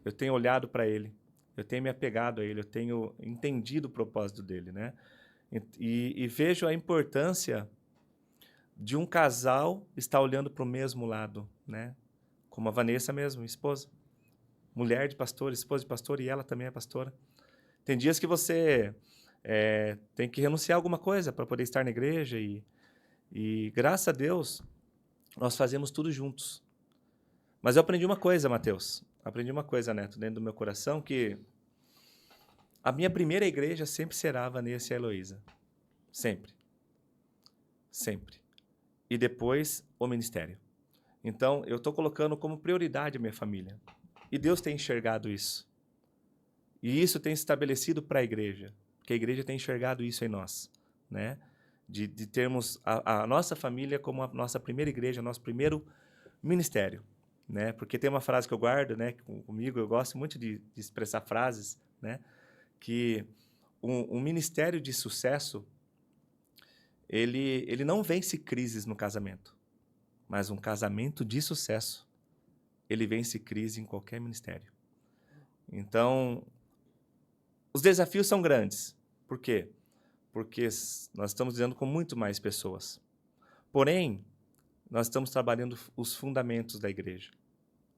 Eu tenho olhado para Ele. Eu tenho me apegado a Ele. Eu tenho entendido o propósito dEle, né? E vejo a importância de um casal estar olhando para o mesmo lado, né? Como a Vanessa mesmo, esposa. Mulher de pastor, esposa de pastor, e ela também é pastora. Tem dias que você tem que renunciar a alguma coisa para poder estar na igreja e graças a Deus, nós fazemos tudo juntos. Mas eu aprendi uma coisa, Mateus. Aprendi uma coisa, Neto, dentro do meu coração, que a minha primeira igreja sempre será a Vanessa e a Heloísa. Sempre. Sempre. E depois, o ministério. Então, eu estou colocando como prioridade a minha família. E Deus tem enxergado isso. E isso tem se estabelecido para a igreja. Porque a igreja tem enxergado isso em nós, né? De termos a nossa família como a nossa primeira igreja, nosso primeiro ministério, né? Porque tem uma frase que eu guardo, né, comigo, eu gosto muito de expressar frases, né? Que um ministério de sucesso, ele não vence crises no casamento, mas um casamento de sucesso, ele vence crise em qualquer ministério. Então, os desafios são grandes. Por quê? Porque nós estamos lidando com muito mais pessoas. Porém, nós estamos trabalhando os fundamentos da igreja,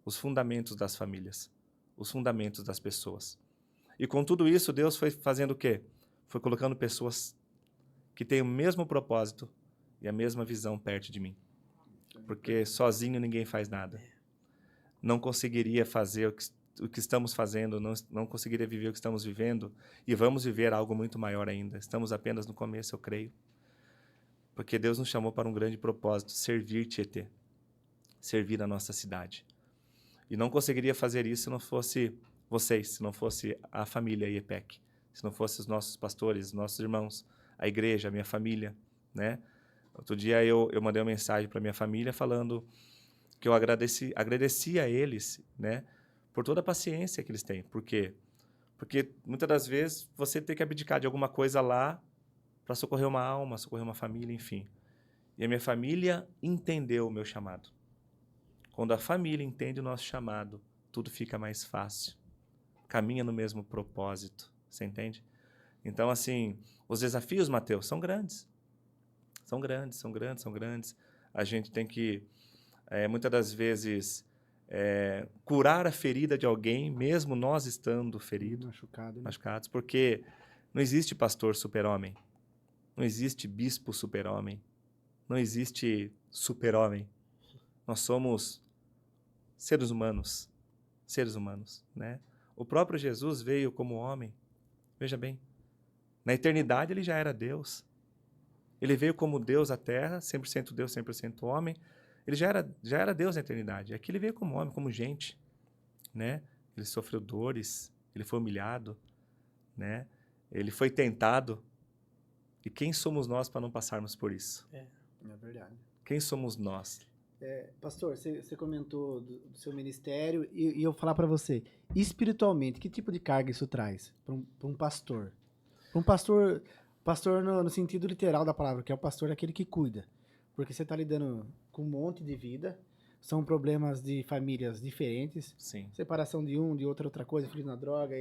os fundamentos das famílias, os fundamentos das pessoas. E com tudo isso, Deus foi fazendo o quê? Foi colocando pessoas que têm o mesmo propósito e a mesma visão perto de mim. Porque sozinho ninguém faz nada. Não conseguiria fazer o que estamos fazendo, não conseguiria viver o que estamos vivendo, e vamos viver algo muito maior ainda. Estamos apenas no começo, eu creio. Porque Deus nos chamou para um grande propósito, servir Tietê, servir a nossa cidade. E não conseguiria fazer isso se não fosse vocês, se não fosse a família IEPEC, se não fosse os nossos pastores, os nossos irmãos, a igreja, a minha família, né? Outro dia eu mandei uma mensagem para minha família falando que eu agradeci a eles, né, por toda a paciência que eles têm. Por quê? Porque muitas das vezes você tem que abdicar de alguma coisa lá para socorrer uma alma, socorrer uma família, enfim. E a minha família entendeu o meu chamado. Quando a família entende o nosso chamado, tudo fica mais fácil. Caminha no mesmo propósito, você entende? Então, assim, os desafios, Mateus, são grandes. São grandes, são grandes, são grandes. A gente tem que, muitas das vezes, curar a ferida de alguém, mesmo nós estando feridos, machucados, porque não existe pastor super-homem, não existe bispo super-homem, não existe super-homem. Nós somos seres humanos, né? O próprio Jesus veio como homem, veja bem, na eternidade ele já era Deus. Ele veio como Deus à terra, 100% Deus, 100% homem. Ele já era Deus na eternidade. Aqui ele veio como homem, como gente, né? Ele sofreu dores, ele foi humilhado, né? Ele foi tentado. E quem somos nós para não passarmos por isso? É verdade. Quem somos nós? Pastor, você comentou do seu ministério e eu vou falar para você, espiritualmente, que tipo de carga isso traz para um pastor? Para um pastor no sentido literal da palavra, que é o pastor aquele que cuida. Porque você está lidando com um monte de vida, são problemas de famílias diferentes, Sim. Separação de um, de outra coisa, filho na droga.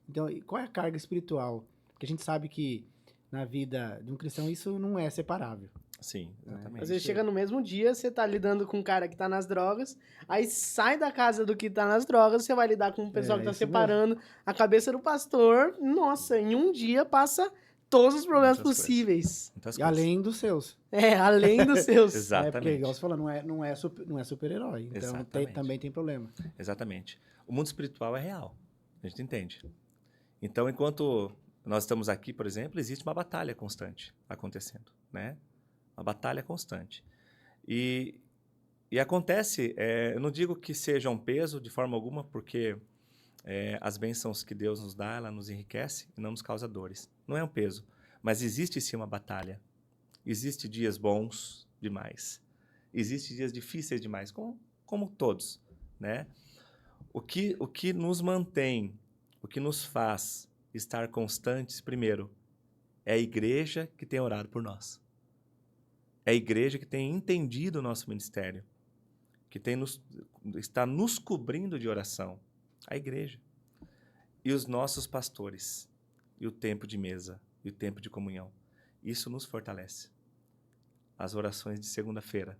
Então, qual é a carga espiritual? Porque a gente sabe que na vida de um cristão isso não é separável. Sim, exatamente. Às vezes chega no mesmo dia, você tá lidando com um cara que tá nas drogas, aí sai da casa do que tá nas drogas, você vai lidar com um pessoal que tá separando a cabeça do pastor. Nossa, em um dia passa todos os problemas possíveis. E além dos seus. Além dos seus. Exatamente. Porque, igual você falou, não é super-herói. Então também tem problema. Exatamente. O mundo espiritual é real. A gente entende. Então, enquanto nós estamos aqui, por exemplo, existe uma batalha constante acontecendo, né? Uma batalha constante. E acontece, eu não digo que seja um peso de forma alguma, porque as bênçãos que Deus nos dá, ela nos enriquece e não nos causa dores. Não é um peso, mas existe sim uma batalha. Existem dias bons demais. Existem dias difíceis demais, como todos, né? O que nos mantém, o que nos faz estar constantes, primeiro, é a igreja que tem orado por nós. É a igreja que tem entendido o nosso ministério, que está nos cobrindo de oração. A igreja. E os nossos pastores. E o tempo de mesa. E o tempo de comunhão. Isso nos fortalece. As orações de segunda-feira.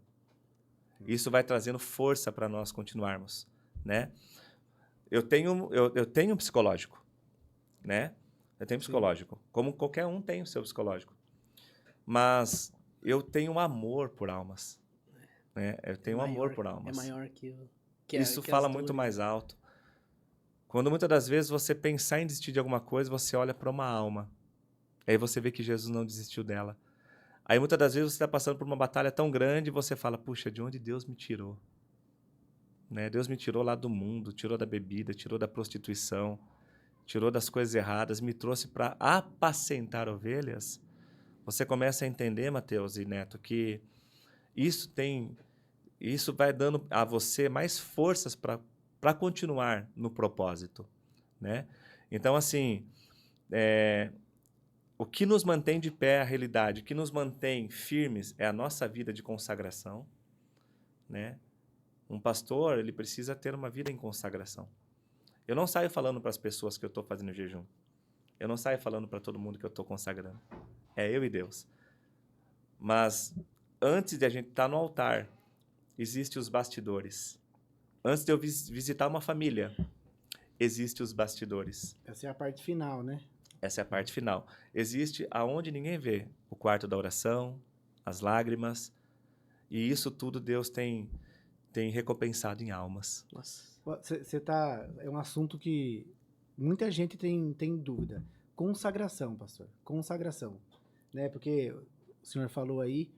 Isso vai trazendo força para nós continuarmos, né? Eu tenho um psicológico, né? Eu tenho psicológico. Como qualquer um tem o seu psicológico. Mas eu tenho um amor por almas. Né? Eu tenho um amor por almas. É maior que isso fala muito mais alto. Quando muitas das vezes você pensar em desistir de alguma coisa, você olha para uma alma. Aí você vê que Jesus não desistiu dela. Aí muitas das vezes você está passando por uma batalha tão grande e você fala, puxa, de onde Deus me tirou? Né? Deus me tirou lá do mundo, tirou da bebida, tirou da prostituição, tirou das coisas erradas, me trouxe para apacentar ovelhas. Você começa a entender, Mateus e Neto, que isso vai dando a você mais forças para continuar no propósito, né? Então, assim, o que nos mantém de pé é a realidade, o que nos mantém firmes é a nossa vida de consagração, né? Um pastor, ele precisa ter uma vida em consagração. Eu não saio falando para as pessoas que eu estou fazendo jejum. Eu não saio falando para todo mundo que eu estou consagrando. É eu e Deus. Mas antes de a gente estar no altar, existem os bastidores. Antes de eu visitar uma família, existem os bastidores. Essa é a parte final, né? Essa é a parte final. Existe aonde ninguém vê. O quarto da oração, as lágrimas. E isso tudo Deus tem recompensado em almas. Nossa. É um assunto que muita gente tem dúvida. Consagração, pastor. Consagração. Né? Porque o senhor falou aí,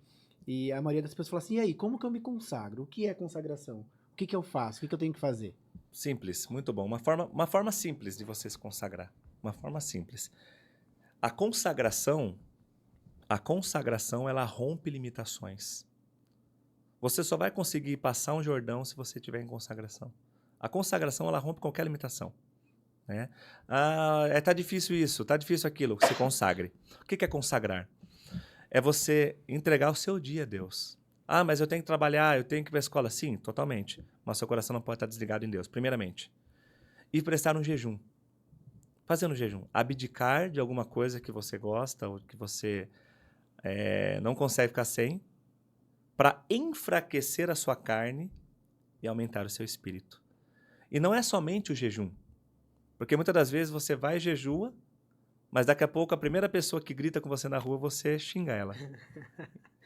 e a maioria das pessoas fala assim, e aí, como que eu me consagro? O que é consagração? O que eu faço? O que eu tenho que fazer? Simples, muito bom. Uma forma simples de você se consagrar. Uma forma simples. A consagração, ela rompe limitações. Você só vai conseguir passar um Jordão se você estiver em consagração. A consagração, ela rompe qualquer limitação. Né? Tá difícil isso, tá difícil aquilo, se consagre. O que é consagrar? É você entregar o seu dia a Deus. Mas eu tenho que trabalhar, eu tenho que ir para a escola. Sim, totalmente. Mas seu coração não pode estar desligado em Deus, primeiramente. E prestar um jejum. Fazer um jejum. Abdicar de alguma coisa que você gosta ou que você não consegue ficar sem, para enfraquecer a sua carne e aumentar o seu espírito. E não é somente o jejum. Porque muitas das vezes você vai e jejua, mas daqui a pouco a primeira pessoa que grita com você na rua, você xinga ela.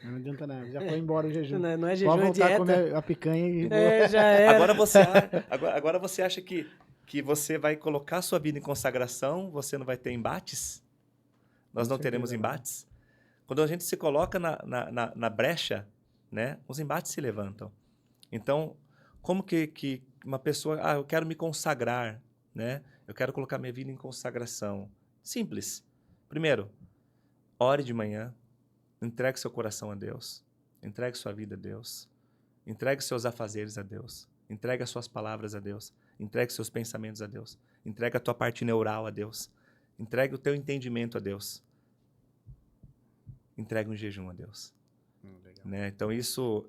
Não adianta nada, já foi embora o jejum. Não é jejum, pode voltar é a comer a picanha e... já era. Agora você acha que você vai colocar a sua vida em consagração, você não vai ter embates? Nós não teremos embates? Quando a gente se coloca na brecha, né, os embates se levantam. Então, como que uma pessoa... eu quero me consagrar, né? Eu quero colocar minha vida em consagração. Simples. Primeiro, ore de manhã, entregue seu coração a Deus, entregue sua vida a Deus, entregue seus afazeres a Deus, entregue as suas palavras a Deus, entregue seus pensamentos a Deus, entregue a tua parte neural a Deus, entregue o teu entendimento a Deus, entregue um jejum a Deus. Né? Então isso,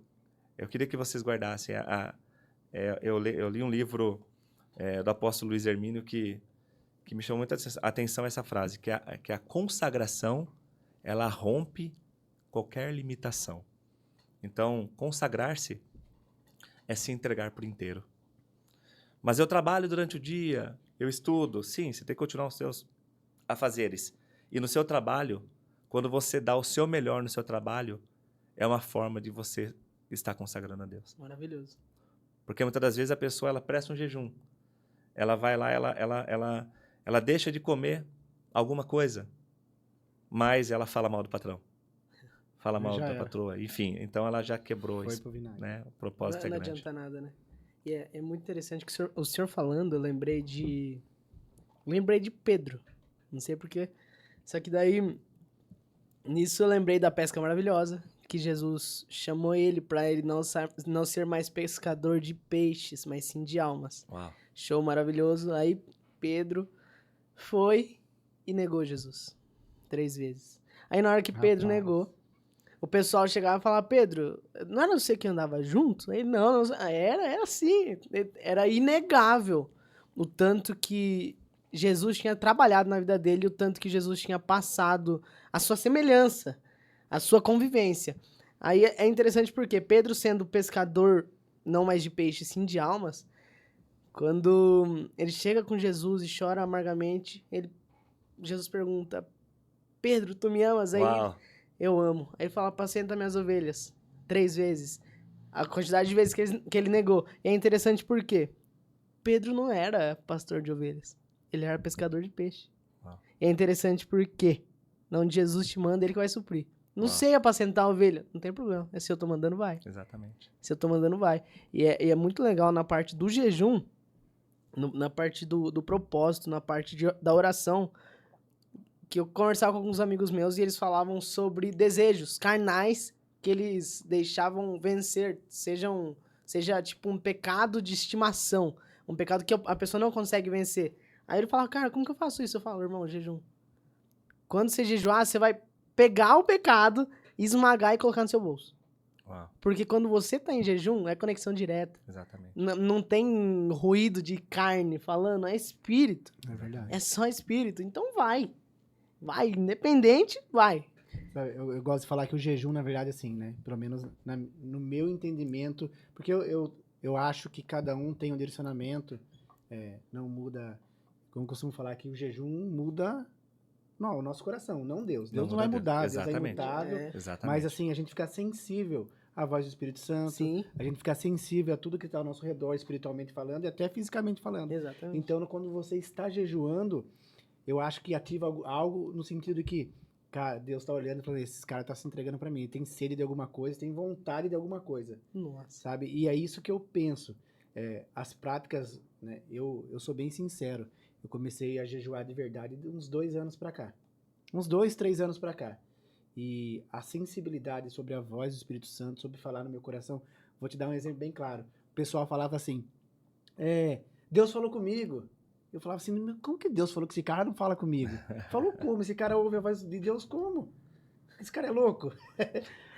eu queria que vocês guardassem. Eu li um livro do apóstolo Luiz Hermínio que me chamou muita atenção essa frase, que a consagração, ela rompe qualquer limitação. Então, consagrar-se é se entregar por inteiro. Mas eu trabalho durante o dia, eu estudo. Sim, você tem que continuar os seus afazeres. E no seu trabalho, quando você dá o seu melhor no seu trabalho, é uma forma de você estar consagrando a Deus. Maravilhoso. Porque muitas das vezes a pessoa ela presta um jejum. Ela vai lá, ela deixa de comer alguma coisa, mas ela fala mal do patrão. Fala mal da patroa. Enfim, então ela já quebrou isso, né? O propósito é grande. Não adianta nada, né? E é muito interessante que o senhor falando, eu lembrei de Pedro. Não sei porquê. Só que daí, nisso eu lembrei da pesca maravilhosa, que Jesus chamou ele para ele não ser mais pescador de peixes, mas sim de almas. Uau. Show maravilhoso. Aí Pedro foi e negou Jesus 3 vezes. Aí na hora que Pedro negou, o pessoal chegava e falava: Pedro, não era você que andava junto? Ele, não, era assim. Era inegável o tanto que Jesus tinha trabalhado na vida dele, o tanto que Jesus tinha passado a sua semelhança, a sua convivência. Aí é interessante porque Pedro, sendo pescador não mais de peixes, sim de almas, quando ele chega com Jesus e chora amargamente, Jesus pergunta: Pedro, tu me amas? Aí eu amo. Aí ele fala: apacenta minhas ovelhas. 3 vezes. A quantidade de vezes que ele negou. E é interessante porque Pedro não era pastor de ovelhas. Ele era pescador de peixe. E é interessante porque onde Jesus te manda, ele que vai suprir. Não sei apacentar a ovelha. Não tem problema. Se eu tô mandando, vai. Exatamente. Se eu tô mandando, vai. E é muito legal na parte do jejum, na parte do propósito, na parte da oração, que eu conversava com alguns amigos meus e eles falavam sobre desejos carnais que eles deixavam vencer, seja tipo um pecado de estimação, um pecado que a pessoa não consegue vencer. Aí ele fala: cara, como que eu faço isso? Eu falo: irmão, jejum. Quando você jejuar, você vai pegar o pecado, esmagar e colocar no seu bolso. Uau. Porque quando você tá em jejum, é conexão direta. Exatamente. Não tem ruído de carne falando, é espírito. É verdade. É só espírito. Então vai. Vai, independente, vai. Eu gosto de falar que o jejum, na verdade, assim, né? Pelo menos no meu entendimento, porque eu acho que cada um tem um direcionamento, não muda, como eu costumo falar, que o jejum muda o nosso coração, não Deus. Deus não vai mudar, Deus é imutável. Mas assim, a gente fica sensível à voz do Espírito Santo, Sim. A gente fica sensível a tudo que está ao nosso redor, espiritualmente falando e até fisicamente falando. Exatamente. Então, quando você está jejuando, eu acho que ativa algo no sentido que, cara, Deus tá olhando e falando: esses caras estão se entregando pra mim, tem sede de alguma coisa, tem vontade de alguma coisa. Nossa. Sabe? E é isso que eu penso. as práticas, né, eu sou bem sincero, eu comecei a jejuar de verdade de uns 2 anos para cá. Uns 2, 3 anos para cá. E a sensibilidade sobre a voz do Espírito Santo, sobre falar no meu coração, vou te dar um exemplo bem claro. O pessoal falava assim, Deus falou comigo. Eu falava assim, "Mas como que Deus falou que esse cara não fala comigo? Falou como? Esse cara ouve a voz de Deus como? Esse cara é louco."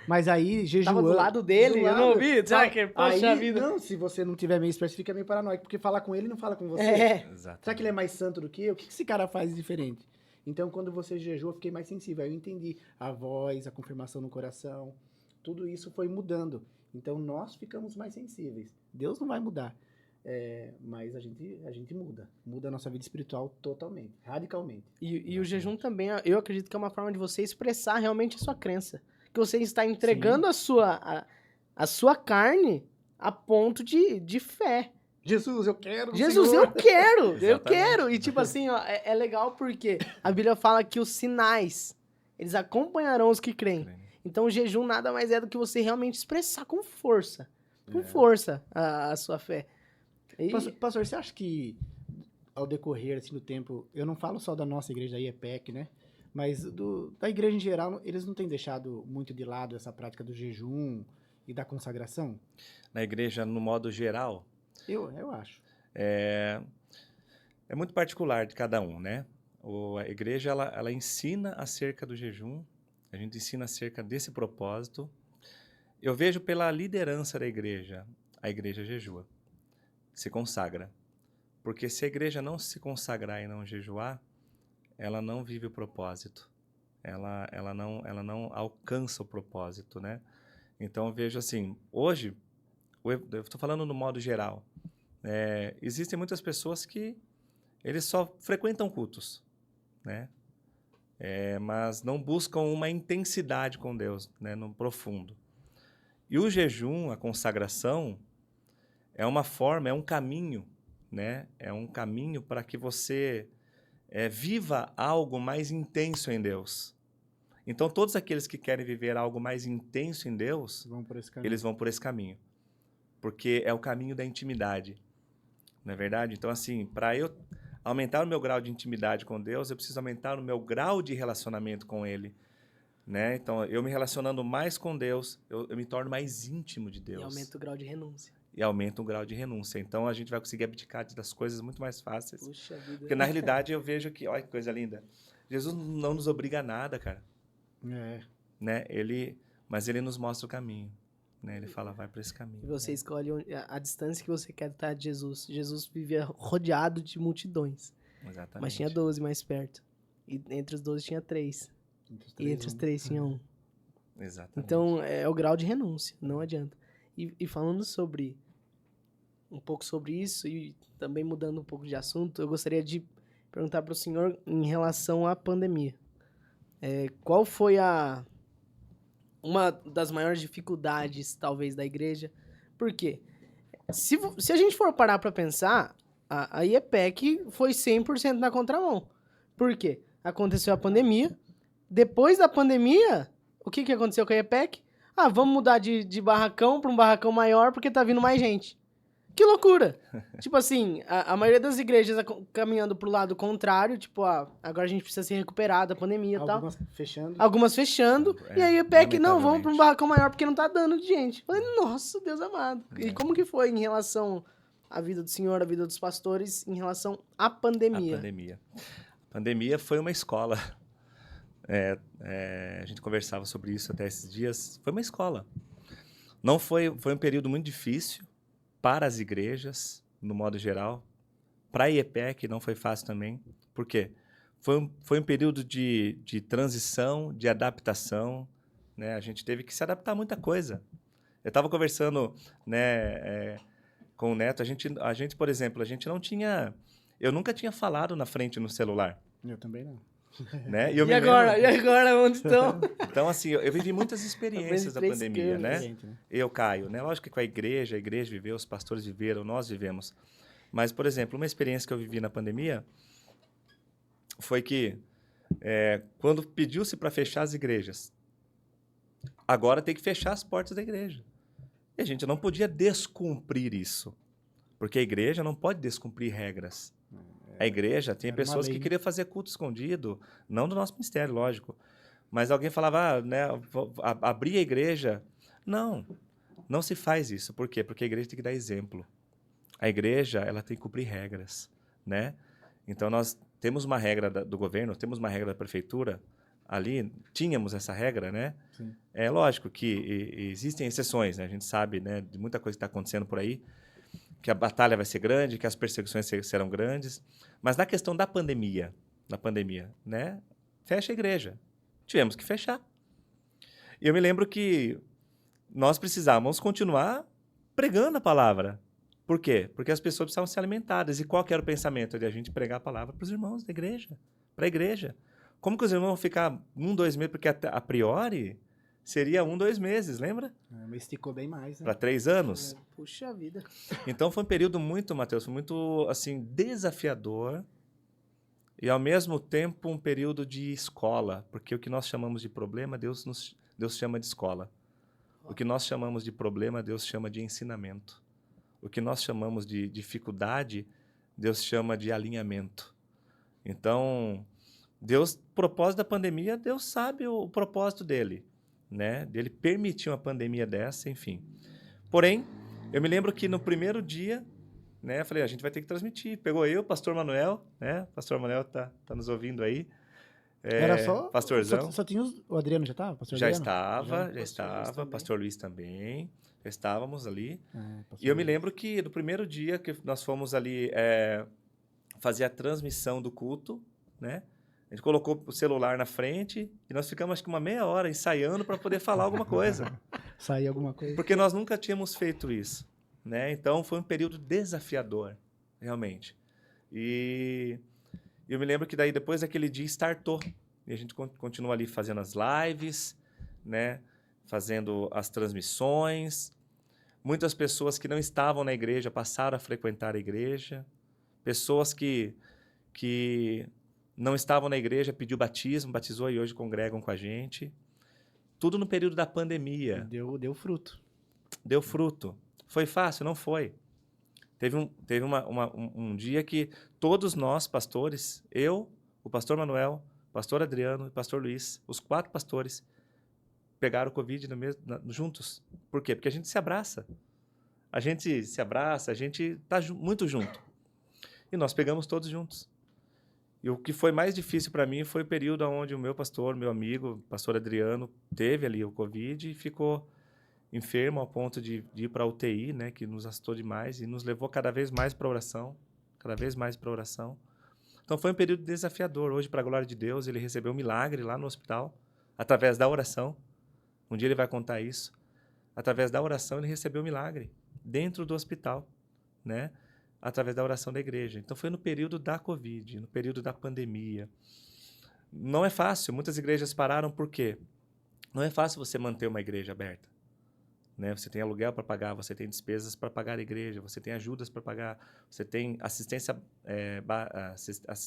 Mas aí, jejuando... Tava do lado dele, do eu não ouvi. Será que, poxa aí, vida. não, se você não tiver meio esperto, você fica meio paranoico, porque falar com ele não fala com você. Exatamente. Será que ele é mais santo do que eu? O que esse cara faz de diferente? Então, quando você jejua, eu fiquei mais sensível. Aí eu entendi a voz, a confirmação no coração. Tudo isso foi mudando. Então, nós ficamos mais sensíveis. Deus não vai mudar. Mas a gente muda. Muda a nossa vida espiritual totalmente, radicalmente. E o jejum também, eu acredito que é uma forma de você expressar realmente a sua crença. Que você está entregando a sua carne a ponto de fé. Jesus, eu quero. Jesus, Senhor. eu quero, eu Exatamente. quero. E tipo assim, ó, é legal porque a Bíblia fala que os sinais, eles acompanharão os que creem. Então o jejum nada mais é do que você realmente expressar com força. Com força a sua fé. E- Pastor, você acha que ao decorrer assim, do tempo, eu não falo só da nossa igreja, da IEPEC, né? Mas da igreja em geral, eles não têm deixado muito de lado essa prática do jejum e da consagração? Na igreja, no modo geral, Eu acho. é muito particular de cada um, né? A igreja, ela ensina acerca do jejum, a gente ensina acerca desse propósito. Eu vejo pela liderança da igreja, a igreja jejua, se consagra. Porque se a igreja não se consagrar e não jejuar, ela não vive o propósito. Ela não alcança o propósito, né? Então eu vejo assim, hoje, eu estou falando no modo geral, existem muitas pessoas que eles só frequentam cultos, né? Mas não buscam uma intensidade com Deus, né? No profundo. E o jejum, a consagração, é uma forma, é um caminho, né? É um caminho para que você viva algo mais intenso em Deus. Então, todos aqueles que querem viver algo mais intenso em Deus, Vamos por esse caminho. eles vão por esse caminho. Porque é o caminho da intimidade. Não é verdade? Então, assim, para eu aumentar o meu grau de intimidade com Deus, eu preciso aumentar o meu grau de relacionamento com Ele. Né? Então, eu me relacionando mais com Deus, eu me torno mais íntimo de Deus. E aumenta o grau de renúncia. E aumenta o grau de renúncia. Então, a gente vai conseguir abdicar das coisas muito mais fáceis. Puxa vida. Porque, na realidade, eu vejo que... Olha que coisa linda. Jesus não nos obriga a nada, cara. Né? Mas ele nos mostra o caminho. Né? Ele fala, vai para esse caminho. E você escolhe a distância que você quer estar de Jesus. Jesus vivia rodeado de multidões. Exatamente. Mas tinha 12 mais perto. E entre os 12 tinha 3. E entre os 3 tinha 1. Exatamente. Então, é o grau de renúncia. Não adianta. E falando um pouco sobre isso e também mudando um pouco de assunto, eu gostaria de perguntar para o senhor em relação à pandemia. Qual foi uma das maiores dificuldades, talvez, da igreja? Por quê? Se a gente for parar para pensar, a IEPEC foi 100% na contramão. Por quê? Aconteceu a pandemia. Depois da pandemia, o que aconteceu com a IEPEC? Vamos mudar de barracão para um barracão maior porque tá vindo mais gente. Que loucura! Tipo assim, a maioria das igrejas caminhando pro lado contrário, tipo, agora a gente precisa se recuperar da pandemia e tal. Algumas fechando. E aí o IEPEC, não, vamos para um barracão maior porque não tá dando de gente. Falei, nossa, Deus amado. E como que foi em relação à vida do senhor, à vida dos pastores, em relação à pandemia? A pandemia foi uma escola. A gente conversava sobre isso até esses dias. Foi uma escola. Não foi um período muito difícil para as igrejas, no modo geral. Para a IEPEC não foi fácil também. Por quê? Foi um período de transição, de adaptação. Né? A gente teve que se adaptar a muita coisa. Eu estava conversando, né, com o Neto. A gente, por exemplo, a gente não tinha... Eu nunca tinha falado na frente no celular. Eu também não. Né? E agora, onde estão? Então, assim, eu vivi muitas experiências da pandemia, né? Eu, Caio, né? Lógico que com a igreja viveu, os pastores viveram, nós vivemos. Mas, por exemplo, uma experiência que eu vivi na pandemia foi que quando pediu-se para fechar as igrejas, agora tem que fechar as portas da igreja. E a gente não podia descumprir isso. Porque a igreja não pode descumprir regras. A igreja tem Era uma pessoas lei, que né? queriam fazer culto escondido, não do nosso ministério, lógico. Mas alguém falava, né, abrir a igreja. Não, não se faz isso. Por quê? Porque a igreja tem que dar exemplo. A igreja, ela tem que cumprir regras, né? Então, nós temos uma regra do governo, temos uma regra da prefeitura, ali tínhamos essa regra, né? Sim. É lógico que existem exceções, né? A gente sabe, né, de muita coisa que está acontecendo por aí, que a batalha vai ser grande, que as perseguições serão grandes, mas na questão da pandemia, né? Fecha a igreja. Tivemos que fechar. E eu me lembro que nós precisávamos continuar pregando a palavra. Por quê? Porque as pessoas precisavam ser alimentadas. E qual que era o pensamento? De a gente pregar a palavra para os irmãos da igreja, para a igreja. Como que os irmãos vão ficar 1, 2 meses? Porque a priori seria 1, 2 meses, lembra? Mas esticou bem mais, né? Para 3 anos. Puxa vida. Então foi um período muito, Mateus, foi muito assim desafiador e ao mesmo tempo um período de escola, porque o que nós chamamos de problema, Deus chama de escola. O que nós chamamos de problema, Deus chama de ensinamento. O que nós chamamos de dificuldade, Deus chama de alinhamento. Então, Deus, o propósito da pandemia, Deus sabe o propósito dele, né? Dele permitir uma pandemia dessa, enfim. Porém, eu me lembro que no primeiro dia, né, eu falei, a gente vai ter que transmitir. Pegou eu, pastor Manuel, né? Pastor Manuel tá nos ouvindo aí. Era só... Pastorzão. Só tinha o Adriano, já estava? Já Adriano? estava. Pastor Luiz também. Já estávamos ali. Pastor E eu me Luiz. lembro que no primeiro dia que nós fomos ali fazer a transmissão do culto, né? A gente colocou o celular na frente e nós ficamos acho que uma meia hora ensaiando para poder falar alguma coisa. Sair alguma coisa. Porque nós nunca tínhamos feito isso, né? Então foi um período desafiador, realmente. E eu me lembro que daí depois daquele dia startou. E a gente continua ali fazendo as lives, né? Fazendo as transmissões. Muitas pessoas que não estavam na igreja passaram a frequentar a igreja. Pessoas que não estavam na igreja pediu batismo, batizou e hoje congregam com a gente. Tudo no período da pandemia. Deu fruto. Deu fruto. Foi fácil? Não foi. Teve um dia que todos nós, pastores, eu, o pastor Manuel, o pastor Adriano e o pastor Luiz, os 4 pastores, pegaram o Covid juntos. Por quê? Porque a gente se abraça. A gente se abraça, a gente está muito junto. E nós pegamos todos juntos. E o que foi mais difícil para mim foi o período onde o meu pastor, meu amigo, o pastor Adriano, teve ali o Covid e ficou enfermo ao ponto de ir para a UTI, né, que nos assustou demais e nos levou cada vez mais para oração, cada vez mais para oração. Então foi um período desafiador. Hoje, para a glória de Deus, ele recebeu um milagre lá no hospital, através da oração. Um dia ele vai contar isso. Através da oração, ele recebeu um milagre dentro do hospital, né? Através da oração da igreja. Então foi no período da Covid, no período da pandemia. Não é fácil. Muitas igrejas pararam por quê? Não é fácil você manter uma igreja aberta. Né? Você tem aluguel para pagar, você tem despesas para pagar a igreja, você tem ajudas para pagar, você tem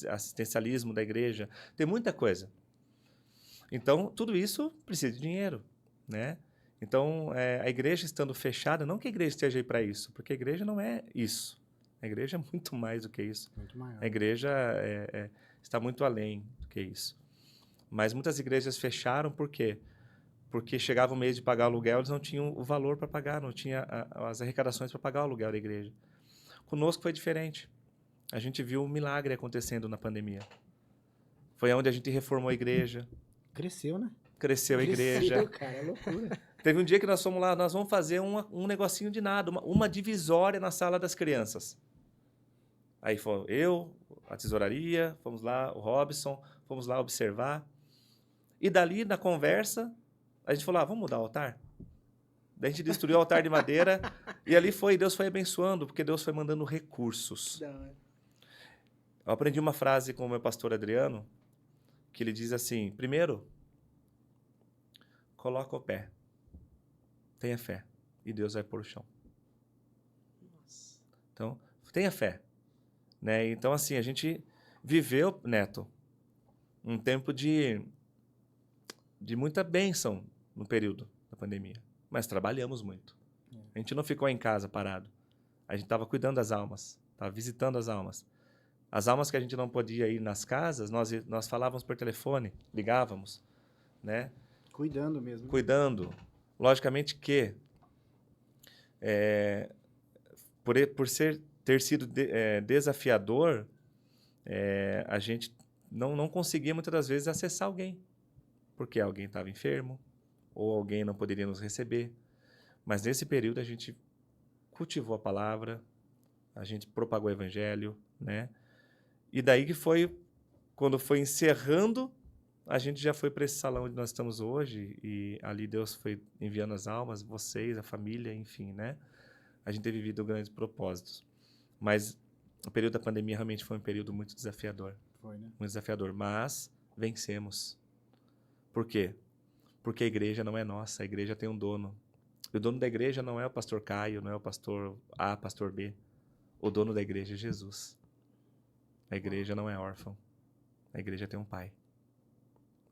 assistencialismo da igreja, tem muita coisa. Então, tudo isso precisa de dinheiro, né? Então, a igreja estando fechada, não que a igreja esteja aí para isso, porque a igreja não é isso. A igreja é muito mais do que isso. Muito maior. A igreja está muito além do que isso. Mas muitas igrejas fecharam por quê? Porque chegava o mês de pagar o aluguel, eles não tinham o valor para pagar, não tinha as arrecadações para pagar o aluguel da igreja. Conosco foi diferente. A gente viu um milagre acontecendo na pandemia. Foi onde a gente reformou a igreja. Cresceu, né? Cresceu a igreja. Cara, é loucura. Teve um dia que nós fomos lá, nós vamos fazer um negocinho de nada, uma divisória na sala das crianças. Aí foi eu, a tesouraria, fomos lá, o Robson, fomos lá observar. E dali, na conversa, a gente falou, vamos mudar o altar? Daí a gente destruiu o altar de madeira e ali Deus foi abençoando, porque Deus foi mandando recursos. Eu aprendi uma frase com o meu pastor Adriano, que ele diz assim, primeiro, coloca o pé, tenha fé, e Deus vai pôr o chão. Então, tenha fé. Né? Então, assim, a gente viveu, Neto, um tempo de muita bênção no período da pandemia. Mas trabalhamos muito. A gente não ficou em casa parado. a gente estava cuidando das almas, estava visitando as almas. As almas que a gente não podia ir nas casas, nós falávamos por telefone, ligávamos, né? Cuidando mesmo. Cuidando. Logicamente que, por ter sido desafiador, a gente não conseguia muitas das vezes acessar alguém, porque alguém estava enfermo ou alguém não poderia nos receber. Mas nesse período a gente cultivou a palavra, a gente propagou o evangelho, né? E daí que foi, quando foi encerrando, a gente já foi para esse salão onde nós estamos hoje, e ali Deus foi enviando as almas, vocês, a família, enfim, né? A gente tem vivido grandes propósitos. Mas o período da pandemia realmente foi um período muito desafiador. Foi, né? Muito desafiador, mas vencemos. Por quê? Porque a igreja não é nossa, a igreja tem um dono. E o dono da igreja não é o pastor Caio, não é o pastor A, pastor B. O dono da igreja é Jesus. A igreja não é órfã. A igreja tem um pai.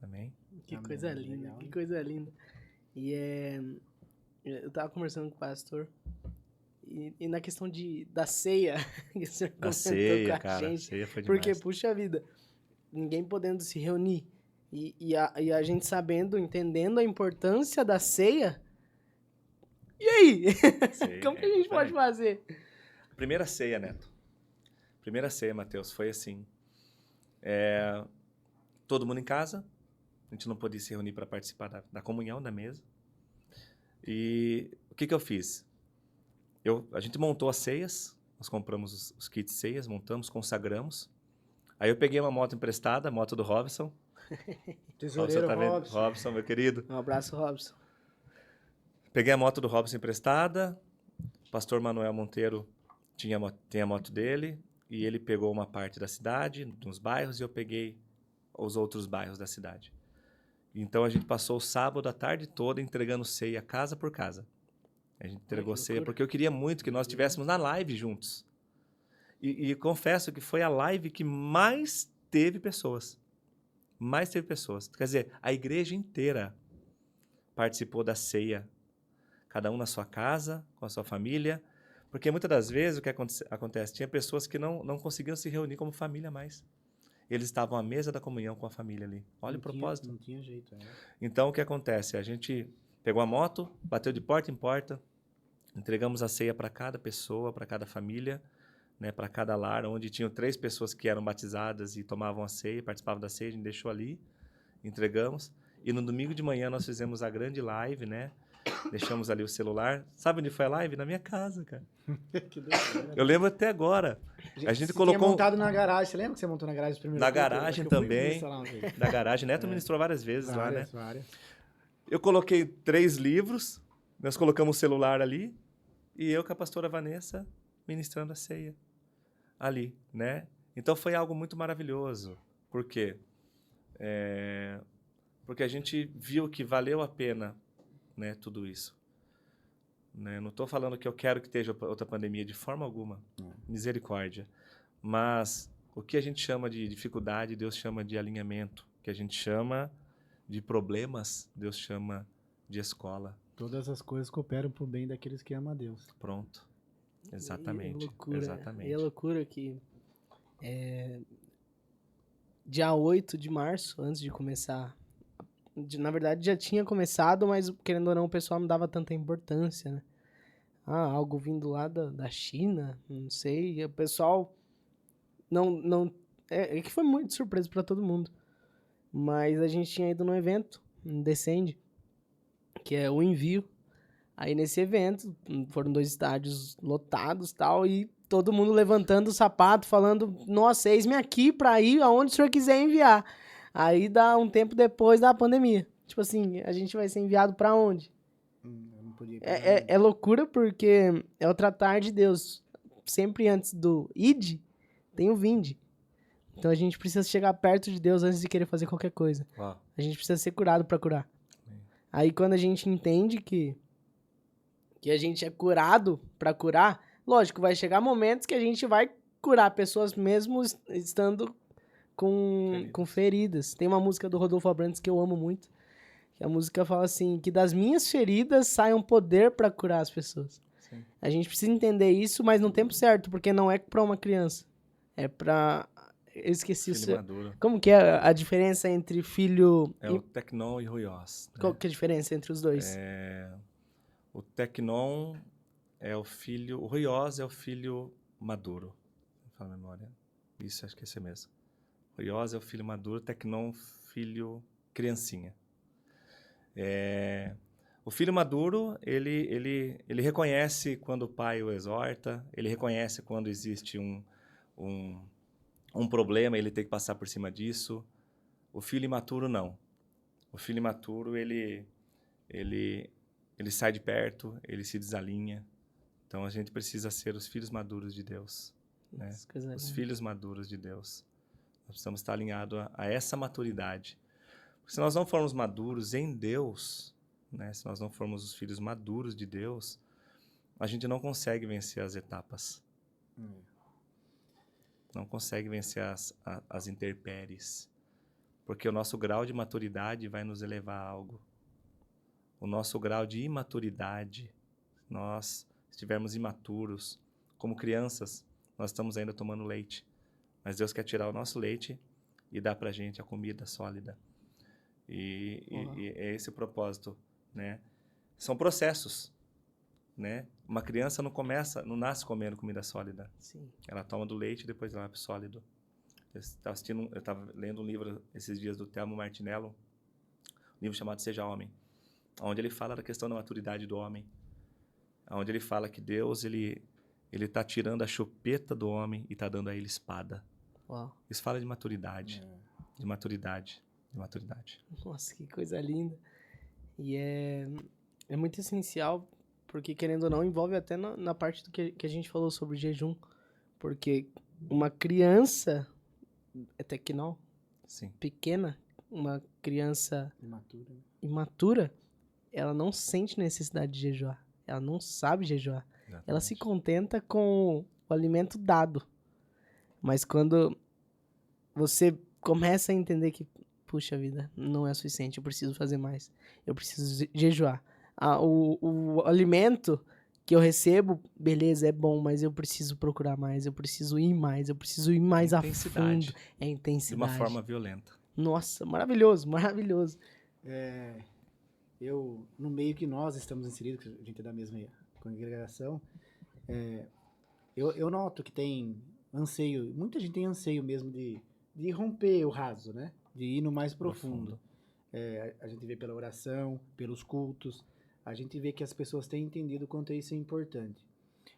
Amém? Que Amém. coisa linda, Legal, que hein? coisa linda. E eu tava conversando com o pastor, e na questão da ceia, que o senhor A comentou ceia, com a cara, a gente, ceia foi demais. porque, puxa vida, ninguém podendo se reunir, e a gente sabendo, entendendo a importância da ceia, e aí? Ceia, Como que a gente pode exatamente. fazer? Primeira ceia, Neto. Primeira ceia, Mateus, foi assim. Todo mundo em casa. A gente não podia se reunir para participar da comunhão da mesa. E o que eu fiz? A gente montou as ceias. Nós compramos os kits ceias, montamos, consagramos. Aí eu peguei uma moto emprestada, a moto do Robson. Tesoureiro tá vendo? Robson. Robson, meu querido. Um abraço, Robson. Peguei a moto do Robson emprestada. O pastor Manuel Monteiro tem a moto dele. E ele pegou uma parte da cidade, dos bairros, e eu peguei os outros bairros da cidade. Então a gente passou o sábado a tarde toda entregando ceia casa por casa. A gente entregou ceia loucura. porque eu queria muito que nós estivéssemos na live juntos. E confesso que foi a live que mais teve pessoas. Mais teve pessoas. Quer dizer, a igreja inteira participou da ceia. Cada um na sua casa, com a sua família. Porque muitas das vezes o que acontece, tinha pessoas que não conseguiam se reunir como família mais. Eles estavam à mesa da comunhão com a família ali. Olha o propósito. Não tinha jeito. Então, o que acontece? A gente pegou a moto, bateu de porta em porta, entregamos a ceia para cada pessoa, para cada família, né, para cada lar, onde tinham 3 pessoas que eram batizadas e tomavam a ceia, participavam da ceia, a gente deixou ali, entregamos. E no domingo de manhã nós fizemos a grande live, né? Deixamos ali o celular. Sabe onde foi a live? Na minha casa, cara. Que doideira. Eu lembro até agora. A gente Você colocou tinha montado na garagem. Você lembra que você montou na garagem os primeiros Na cultos? garagem Acho que eu fui também. ministrar lá uma vez. da garagem. Neto ministrou várias vezes lá, né? Várias. Eu coloquei 3 livros, nós colocamos o celular ali, e eu com a pastora Vanessa ministrando a ceia ali, né? Então foi algo muito maravilhoso. Por quê? Porque a gente viu que valeu a pena, né, tudo isso. Né? Não estou falando que eu quero que esteja outra pandemia de forma alguma. Misericórdia. Mas o que a gente chama de dificuldade, Deus chama de alinhamento. O que a gente chama de problemas, Deus chama de escola. Todas as coisas cooperam pro bem daqueles que amam a Deus. Pronto. Exatamente. E é loucura. Exatamente. E é loucura que dia 8 de março, antes de começar, na verdade já tinha começado, mas querendo ou não o pessoal não dava tanta importância, né? Algo vindo lá da China, não sei, e o pessoal é que foi muito surpresa pra todo mundo. Mas a gente tinha ido num evento, um Descende, que é o envio. Aí nesse evento, foram 2 estádios lotados e tal, e todo mundo levantando o sapato, falando, nossa, eis-me aqui pra ir aonde o senhor quiser enviar. Aí dá um tempo depois da pandemia. Tipo assim, a gente vai ser enviado pra onde? Eu não podia ir pra É loucura porque é o tratar de Deus. Sempre antes do ide, tem o vinde. Então a gente precisa chegar perto de Deus antes de querer fazer qualquer coisa. Uau. A gente precisa ser curado pra curar. Aí quando a gente entende que a gente é curado pra curar, lógico, vai chegar momentos que a gente vai curar pessoas mesmo estando com feridas. Tem uma música do Rodolfo Abrantes que eu amo muito, que a música fala assim, que das minhas feridas sai um poder pra curar as pessoas. Sim. Sim. A gente precisa entender isso, mas no tempo certo, porque não é pra uma criança. É pra... Eu esqueci o Filho seu... maduro. Como que é a diferença entre filho... É o Tecnon e Ruiós. Qual Né? que é a diferença entre os dois? O Tecnon é o filho... O Ruiós é o filho maduro. Não fala a memória. Isso, acho que é esse mesmo. Ruiós é o filho maduro, Tecnon, filho criancinha. O filho maduro, ele reconhece quando o pai o exorta, ele reconhece quando existe um problema, ele tem que passar por cima disso. O filho imaturo, não. O filho imaturo, ele sai de perto, ele se desalinha. Então, a gente precisa ser os filhos maduros de Deus. Né? Os filhos maduros de Deus. Nós precisamos estar alinhados a essa maturidade. Porque se nós não formos maduros em Deus, né? Se nós não formos os filhos maduros de Deus, a gente não consegue vencer as etapas. Não consegue vencer as intempéries. Porque o nosso grau de maturidade vai nos elevar a algo. O nosso grau de imaturidade, nós estivermos imaturos, como crianças, nós estamos ainda tomando leite. Mas Deus quer tirar o nosso leite e dar pra gente a comida sólida. E é esse o propósito, né? São processos, né? Uma criança não nasce comendo comida sólida. Sim. Ela toma do leite e depois ela vai pro sólido. Eu estava lendo um livro esses dias do Thelmo Martinello, um livro chamado Seja Homem, onde ele fala da questão da maturidade do homem, onde ele fala que Deus ele está tirando a chupeta do homem e está dando a ele espada. Uau. Isso fala de maturidade, de maturidade. Nossa, que coisa linda. E é muito essencial, porque querendo ou não, envolve até na parte do que a gente falou sobre jejum. Porque uma criança, até que não, Sim. pequena, uma criança Imatura. imatura, ela não sente necessidade de jejuar. Ela não sabe jejuar. Exatamente. Ela se contenta com o alimento dado. Mas quando você começa a entender que, puxa vida, não é suficiente, eu preciso fazer mais. Eu preciso jejuar. O alimento que eu recebo, beleza, é bom, mas eu preciso procurar mais, eu preciso ir mais a fundo. É intensidade. De uma forma violenta. Nossa, maravilhoso, maravilhoso. No meio que nós estamos inseridos, que a gente é da mesma congregação, eu noto que tem anseio, muita gente tem anseio mesmo de romper o raso, né? De ir no mais profundo. A gente vê pela oração, pelos cultos, a gente vê que as pessoas têm entendido o quanto isso é importante.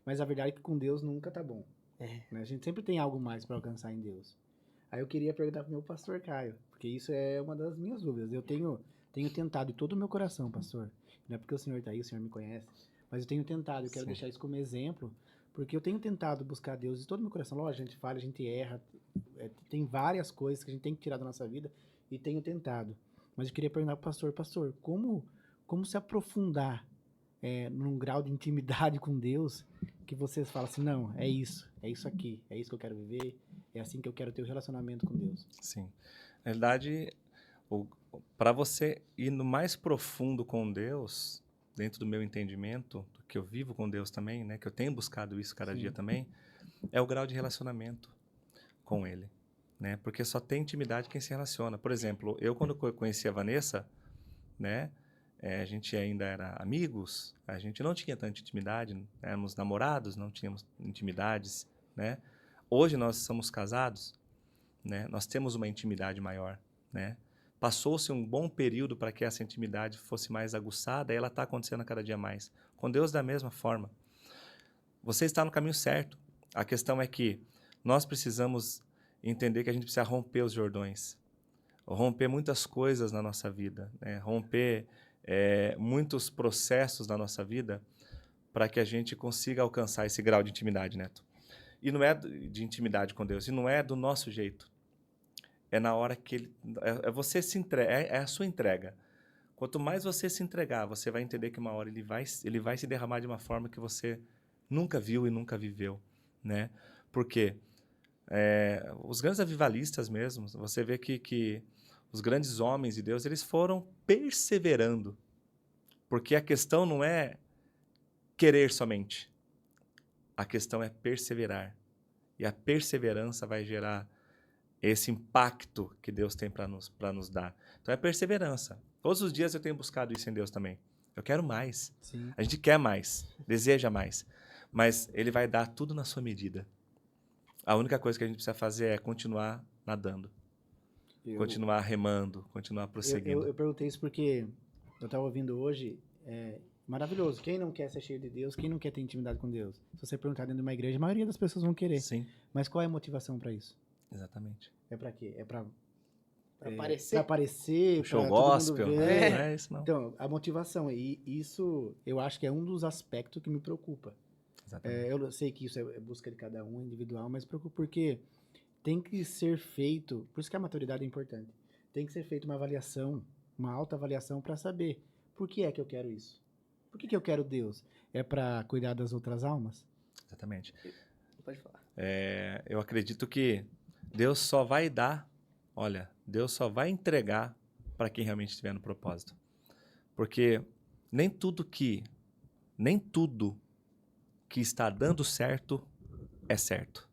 Mas a verdade é que com Deus nunca tá bom. Né? A gente sempre tem algo mais para alcançar em Deus. Aí eu queria perguntar pro meu pastor Caio, porque isso é uma das minhas dúvidas. Eu tenho tentado de todo o meu coração, pastor. Não é porque o senhor tá aí, o senhor me conhece, mas eu tenho tentado, eu quero deixar isso como exemplo, porque eu tenho tentado buscar Deus de todo o meu coração. Lógico, a gente falha, a gente erra, tem várias coisas que a gente tem que tirar da nossa vida e tenho tentado. Mas eu queria perguntar pro pastor, como se aprofundar num grau de intimidade com Deus que vocês falam assim, não, é isso aqui, é isso que eu quero viver, é assim que eu quero ter o relacionamento com Deus. Sim. Na verdade, para você ir no mais profundo com Deus, dentro do meu entendimento, do que eu vivo com Deus também, né, que eu tenho buscado isso cada dia também, é o grau de relacionamento com Ele, né? Porque só tem intimidade quem se relaciona. Por exemplo, eu quando conheci a Vanessa, né, a gente ainda era amigos, a gente não tinha tanta intimidade, éramos namorados, não tínhamos intimidades, né? Hoje nós somos casados, né? Nós temos uma intimidade maior, né? Passou-se um bom período para que essa intimidade fosse mais aguçada e ela está acontecendo a cada dia mais. Com Deus da mesma forma. Você está no caminho certo. A questão é que nós precisamos entender que a gente precisa romper os Jordões, romper muitas coisas na nossa vida, né? Romper muitos processos na nossa vida para que a gente consiga alcançar esse grau de intimidade, Neto. E não é de intimidade com Deus, e não é do nosso jeito. É na hora que você se entrega, é a sua entrega. Quanto mais você se entregar, você vai entender que uma hora ele vai se derramar de uma forma que você nunca viu e nunca viveu, né? Porque os grandes avivalistas mesmo, você vê que os grandes homens de Deus, eles foram perseverando. Porque a questão não é querer somente. A questão é perseverar. E a perseverança vai gerar esse impacto que Deus tem para nos dar. Então é perseverança. Todos os dias eu tenho buscado isso em Deus também. Eu quero mais. Sim. A gente quer mais, deseja mais. Mas Ele vai dar tudo na sua medida. A única coisa que a gente precisa fazer é continuar nadando. Continuar remando, continuar prosseguindo. Eu perguntei isso porque eu estava ouvindo hoje, maravilhoso. Quem não quer ser cheio de Deus? Quem não quer ter intimidade com Deus? Se você perguntar dentro de uma igreja, a maioria das pessoas vão querer. Sim, Mas qual é a motivação para isso? exatamente. É para quê? É para aparecer. Para aparecer, O show pra todo mundo gospel, ver. não é isso não. Então, a motivação, e isso eu acho que é um dos aspectos que me preocupa. Exatamente. Eu sei que isso é busca de cada um, individual, mas preocupa porque tem que ser feito, por isso que a maturidade é importante, tem que ser feita uma avaliação, uma autoavaliação para saber por que é que eu quero isso. Por que eu quero Deus? É para cuidar das outras almas? Exatamente. Pode falar. Eu acredito que Deus só vai dar, Deus só vai entregar para quem realmente estiver no propósito. Porque nem tudo que está dando certo é certo.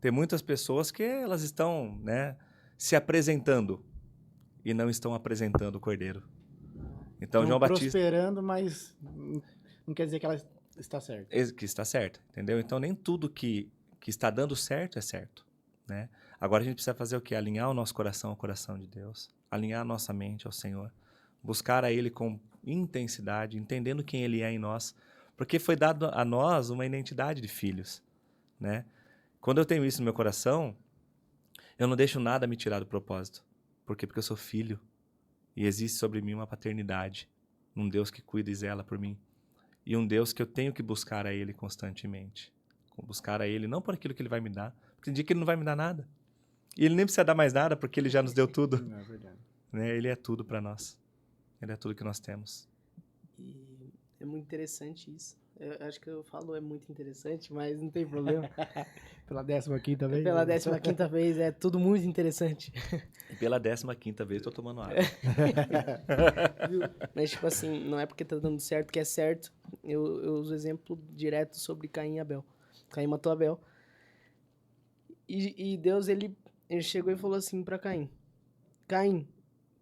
Tem muitas pessoas que elas estão, né, se apresentando e não estão apresentando o Cordeiro. Então, Estão João Batista... prosperando, mas não quer dizer que ela está certa. Que está certo, entendeu? Então, nem tudo que está dando certo é certo, né? Agora, a gente precisa fazer o quê? Alinhar o nosso coração ao coração de Deus. Alinhar a nossa mente ao Senhor. Buscar a Ele com intensidade, entendendo quem Ele é em nós. Porque foi dado a nós uma identidade de filhos, né? Quando eu tenho isso no meu coração, eu não deixo nada me tirar do propósito. Por quê? Porque eu sou filho. E existe sobre mim uma paternidade. Um Deus que cuida e zela por mim. E um Deus que eu tenho que buscar a Ele constantemente. Buscar a Ele não por aquilo que Ele vai me dar. Porque tem dia que Ele não vai me dar nada. E Ele nem precisa dar mais nada porque Ele já nos deu tudo. Não é verdade. Né? Ele é tudo para nós. Ele é tudo que nós temos. E é muito interessante isso. Eu acho que eu falo é muito interessante, mas não tem problema. Pela 15ª vez? Pela 15ª vez é tudo muito interessante. E pela 15ª vez eu tô tomando água. Viu? Mas, tipo assim, não é porque tá dando certo que é certo. Eu uso exemplo direto sobre Caim e Abel. Caim matou Abel. E Deus, ele chegou e falou assim pra Caim: Caim,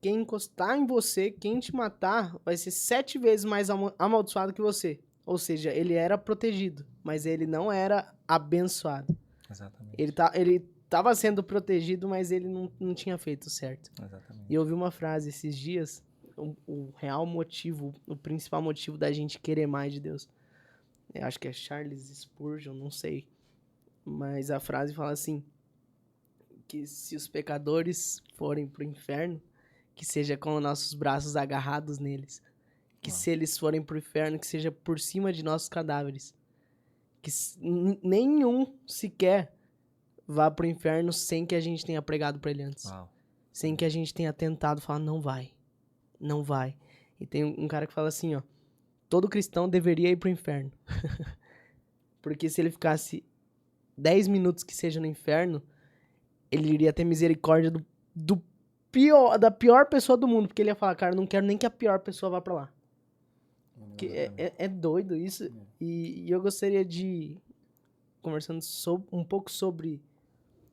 quem encostar em você, quem te matar, vai ser 7 vezes mais amaldiçoado que você. Ou seja, ele era protegido, mas ele não era abençoado. Exatamente. Ele tava sendo protegido, mas ele não tinha feito certo. Exatamente. E eu ouvi uma frase esses dias, o real motivo, o principal motivo da gente querer mais de Deus. Eu acho que é Charles Spurgeon, não sei. Mas a frase fala assim, que se os pecadores forem pro inferno, que seja com nossos braços agarrados neles. Que se eles forem pro inferno, que seja por cima de nossos cadáveres. Que nenhum sequer vá pro inferno sem que a gente tenha pregado pra ele antes. Uau. Sem que a gente tenha tentado falar, não vai. Não vai. E tem um cara que fala assim, ó. Todo cristão deveria ir pro inferno. Porque se ele ficasse 10 minutos que seja no inferno, ele iria ter misericórdia da pior pessoa do mundo. Porque ele ia falar, cara, não quero nem que a pior pessoa vá pra lá. Que é doido isso. E eu gostaria de, conversando um pouco sobre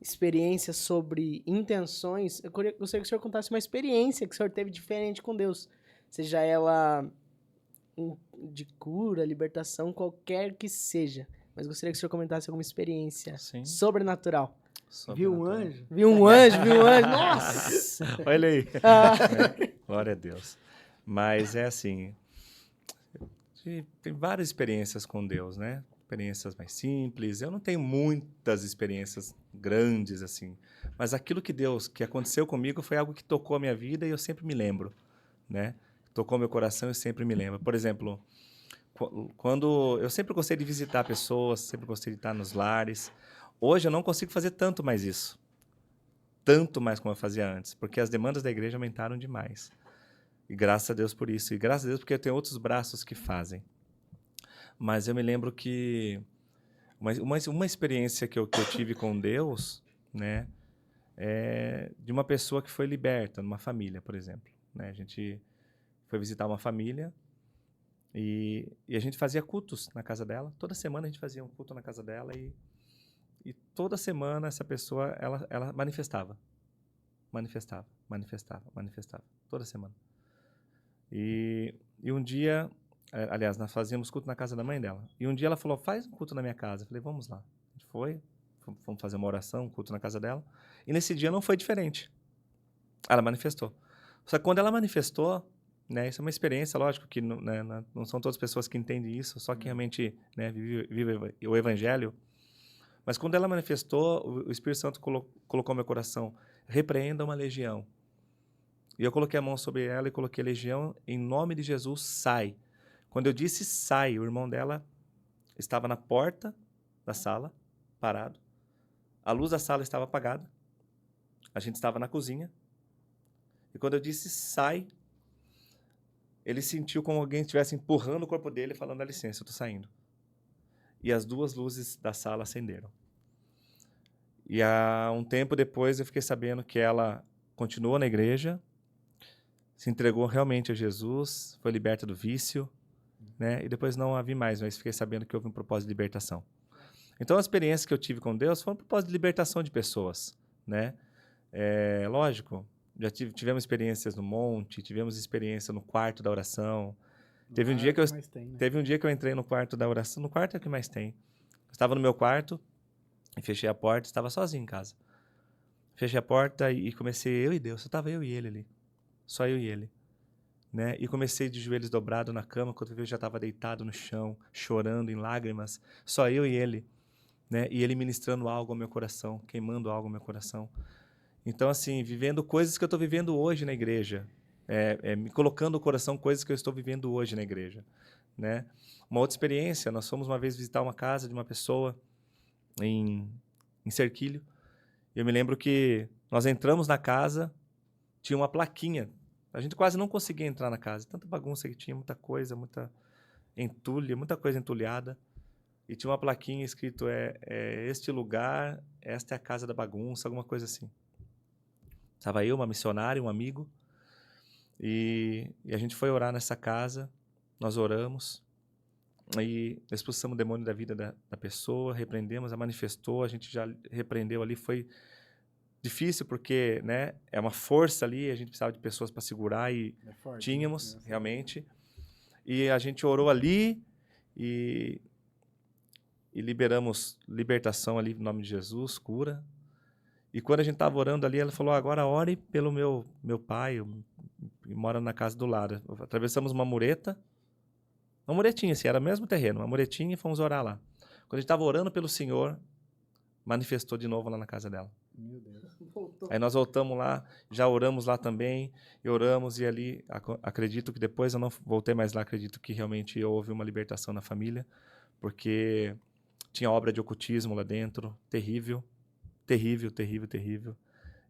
experiências, sobre intenções, eu gostaria que o senhor contasse uma experiência que o senhor teve diferente com Deus. Seja ela de cura, libertação, qualquer que seja. Mas gostaria que o senhor comentasse alguma experiência sobrenatural. Viu um anjo? Viu um anjo, nossa! Olha aí. Glória a Deus. Mas é assim, tem várias experiências com Deus, né? Experiências mais simples. Eu não tenho muitas experiências grandes, assim. Mas aquilo que aconteceu comigo foi algo que tocou a minha vida e eu sempre me lembro, né? Tocou meu coração e eu sempre me lembro. Por exemplo, quando eu sempre gostei de visitar pessoas, sempre gostei de estar nos lares. Hoje eu não consigo fazer tanto mais isso. Tanto mais como eu fazia antes, porque as demandas da igreja aumentaram demais. E graças a Deus por isso. E graças a Deus porque eu tenho outros braços que fazem. Mas eu me lembro que uma experiência que eu tive com Deus, né, é de uma pessoa que foi liberta, numa família, por exemplo. Né? A gente foi visitar uma família E a gente fazia cultos na casa dela. Toda semana a gente fazia um culto na casa dela e toda semana essa pessoa, ela manifestava. Manifestava. Toda semana. E um dia, aliás, nós fazíamos culto na casa da mãe dela. E um dia ela falou, faz um culto na minha casa. Eu falei, vamos lá. A gente foi, fomos fazer uma oração, um culto na casa dela. E nesse dia não foi diferente. Ela manifestou. Só que quando ela manifestou, né, isso é uma experiência, lógico, que não, né, não são todas as pessoas que entendem isso, só que realmente, né, vive o evangelho. Mas quando ela manifestou, o Espírito Santo colocou no meu coração, repreenda uma legião. E eu coloquei a mão sobre ela e coloquei legião, em nome de Jesus, sai. Quando eu disse sai, o irmão dela estava na porta da sala, parado. A luz da sala estava apagada. A gente estava na cozinha. E quando eu disse sai, ele sentiu como alguém estivesse empurrando o corpo dele, falando, dá licença, eu estou saindo. E as duas luzes da sala acenderam. E há um tempo depois eu fiquei sabendo que ela continuou na igreja, se entregou realmente a Jesus, foi liberta do vício, né? E depois não a vi mais, mas fiquei sabendo que houve um propósito de libertação. Então, as experiências que eu tive com Deus foram um propósito de libertação de pessoas, né? Lógico, já tivemos experiências no monte, tivemos experiência no quarto da oração. Teve um dia que eu entrei no quarto da oração, no quarto é o que mais tem. Eu estava no meu quarto, e fechei a porta, estava sozinho em casa. Fechei a porta e comecei, eu e Deus, só estava eu e ele ali. Só eu e ele. Né? E comecei de joelhos dobrados na cama, quando eu já estava deitado no chão, chorando em lágrimas. Só eu e ele. Né? E ele ministrando algo ao meu coração, queimando algo ao meu coração. Então, assim, vivendo coisas que eu estou vivendo hoje na igreja. Me colocando no coração coisas que eu estou vivendo hoje na igreja. Né? Uma outra experiência, nós fomos uma vez visitar uma casa de uma pessoa em Serquilho. Eu me lembro que nós entramos na casa, tinha uma plaquinha. A gente quase não conseguia entrar na casa. Tanta bagunça que tinha, muita coisa, muita entulho, muita coisa entulhada. E tinha uma plaquinha escrito, este lugar, esta é a casa da bagunça, alguma coisa assim. Estava eu, uma missionária, um amigo. E a gente foi orar nessa casa, nós oramos. E expulsamos o demônio da vida da pessoa, repreendemos, a manifestou, a gente já repreendeu ali, foi difícil porque, né, é uma força ali, a gente precisava de pessoas para segurar e forte, tínhamos, né? Realmente. E a gente orou ali e liberamos libertação ali no nome de Jesus, cura. E quando a gente estava orando ali, ela falou, agora ore pelo meu pai, que mora na casa do lado. Atravessamos uma mureta, uma muretinha, assim, era o mesmo terreno, uma muretinha, e fomos orar lá. Quando a gente estava orando pelo Senhor, manifestou de novo lá na casa dela. Meu Deus. Voltou. Aí nós voltamos lá, já oramos lá também, e oramos, e ali, acredito que depois eu não voltei mais lá, acredito que realmente houve uma libertação na família, porque tinha obra de ocultismo lá dentro, terrível, terrível, terrível, terrível.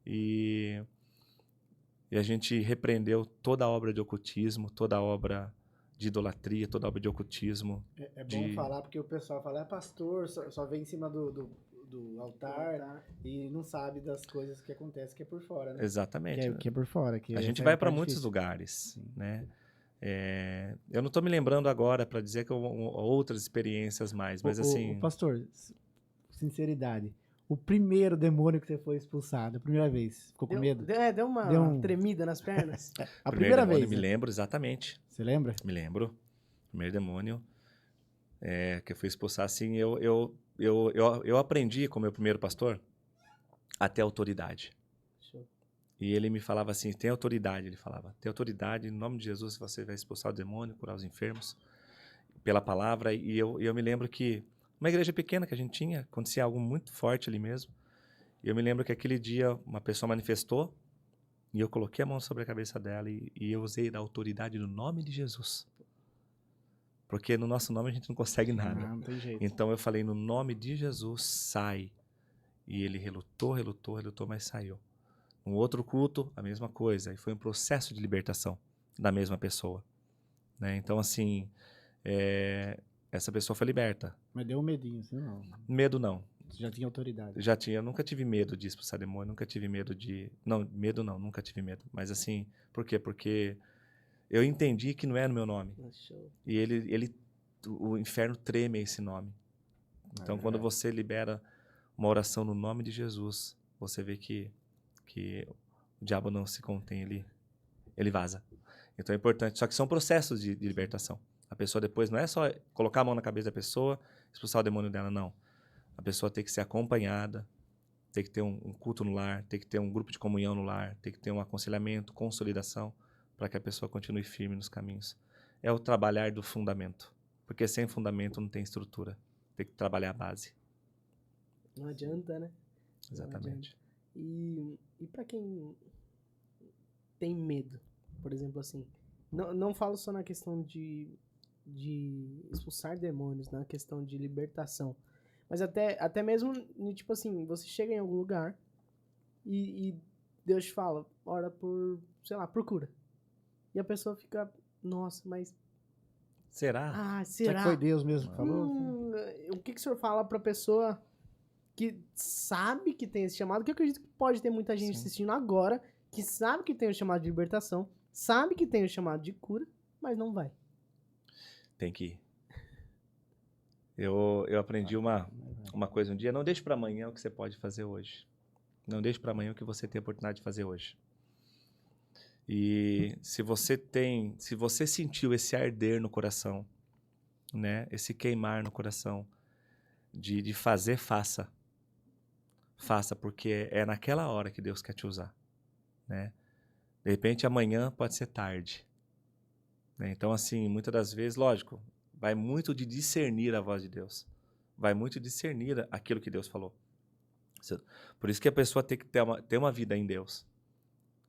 E a gente repreendeu toda a obra de ocultismo, toda a obra de idolatria, toda obra de ocultismo. É bom falar, porque o pessoal fala, pastor, só vem em cima do altar e não sabe das coisas que acontecem, que é por fora, né? Exatamente. Que é por fora. Que a gente vai para muitos lugares, né? Eu não estou me lembrando agora para dizer que outras experiências mais, mas assim... Pastor, sinceridade, o primeiro demônio que você foi expulsado, a primeira vez, ficou com medo? Deu uma tremida nas pernas. A primeira vez. Me lembro exatamente. Você lembra? Me lembro. Primeiro demônio que eu fui expulsar, assim, eu aprendi com o meu primeiro pastor a ter autoridade. Show. E ele me falava assim, tem autoridade, ele falava. Tem autoridade, em nome de Jesus você vai expulsar o demônio, curar os enfermos, pela palavra. E eu me lembro que, uma igreja pequena que a gente tinha, acontecia algo muito forte ali mesmo. E eu me lembro que aquele dia uma pessoa manifestou, e eu coloquei a mão sobre a cabeça dela e eu usei da autoridade no nome de Jesus. Porque no nosso nome a gente não consegue nada. Não tem jeito. Então eu falei, no nome de Jesus, sai. E ele relutou, mas saiu. Um outro culto, a mesma coisa. E foi um processo de libertação da mesma pessoa. Né? Então, assim, essa pessoa foi liberta. Mas deu um medinho, assim, não? Medo não. Você já tinha autoridade? Já tinha. Eu nunca tive medo de expulsar demônio, nunca tive medo de... Não, medo não, nunca tive medo. Mas assim, por quê? Porque Eu entendi que não é no meu nome. Show. E o inferno treme a esse nome. Então, quando você libera uma oração no nome de Jesus, você vê que o diabo não se contém, ele vaza. Então é importante. Só que são processos de libertação. A pessoa depois não é só colocar a mão na cabeça da pessoa, expulsar o demônio dela, não. A pessoa tem que ser acompanhada, tem que ter um culto no lar, tem que ter um grupo de comunhão no lar, tem que ter um aconselhamento, consolidação, para que a pessoa continue firme nos caminhos. É o trabalhar do fundamento. Porque sem fundamento não tem estrutura. Tem que trabalhar a base. Não adianta, né? Exatamente. E para quem tem medo, por exemplo, assim, não falo só na questão de expulsar demônios, na questão de libertação, mas até mesmo, tipo assim, você chega em algum lugar e Deus te fala, ora por, sei lá, por cura. E a pessoa fica, nossa, mas... Será? Ah, Será será? que foi Deus mesmo que falou? O que o senhor fala pra pessoa que sabe que tem esse chamado, que eu acredito que pode ter muita gente assistindo agora, que sabe que tem o chamado de libertação, sabe que tem o chamado de cura, mas não vai. Tem que ir. Eu aprendi uma coisa um dia, não deixe para amanhã o que você pode fazer hoje. Não deixe para amanhã o que você tem a oportunidade de fazer hoje. E se você sentiu esse arder no coração, né, esse queimar no coração de fazer, faça. Faça, porque é naquela hora que Deus quer te usar, né? De repente amanhã pode ser tarde, né? Então, assim, muitas das vezes, lógico, vai muito de discernir a voz de Deus. Vai muito discernir aquilo que Deus falou. Por isso que a pessoa tem que ter uma vida em Deus.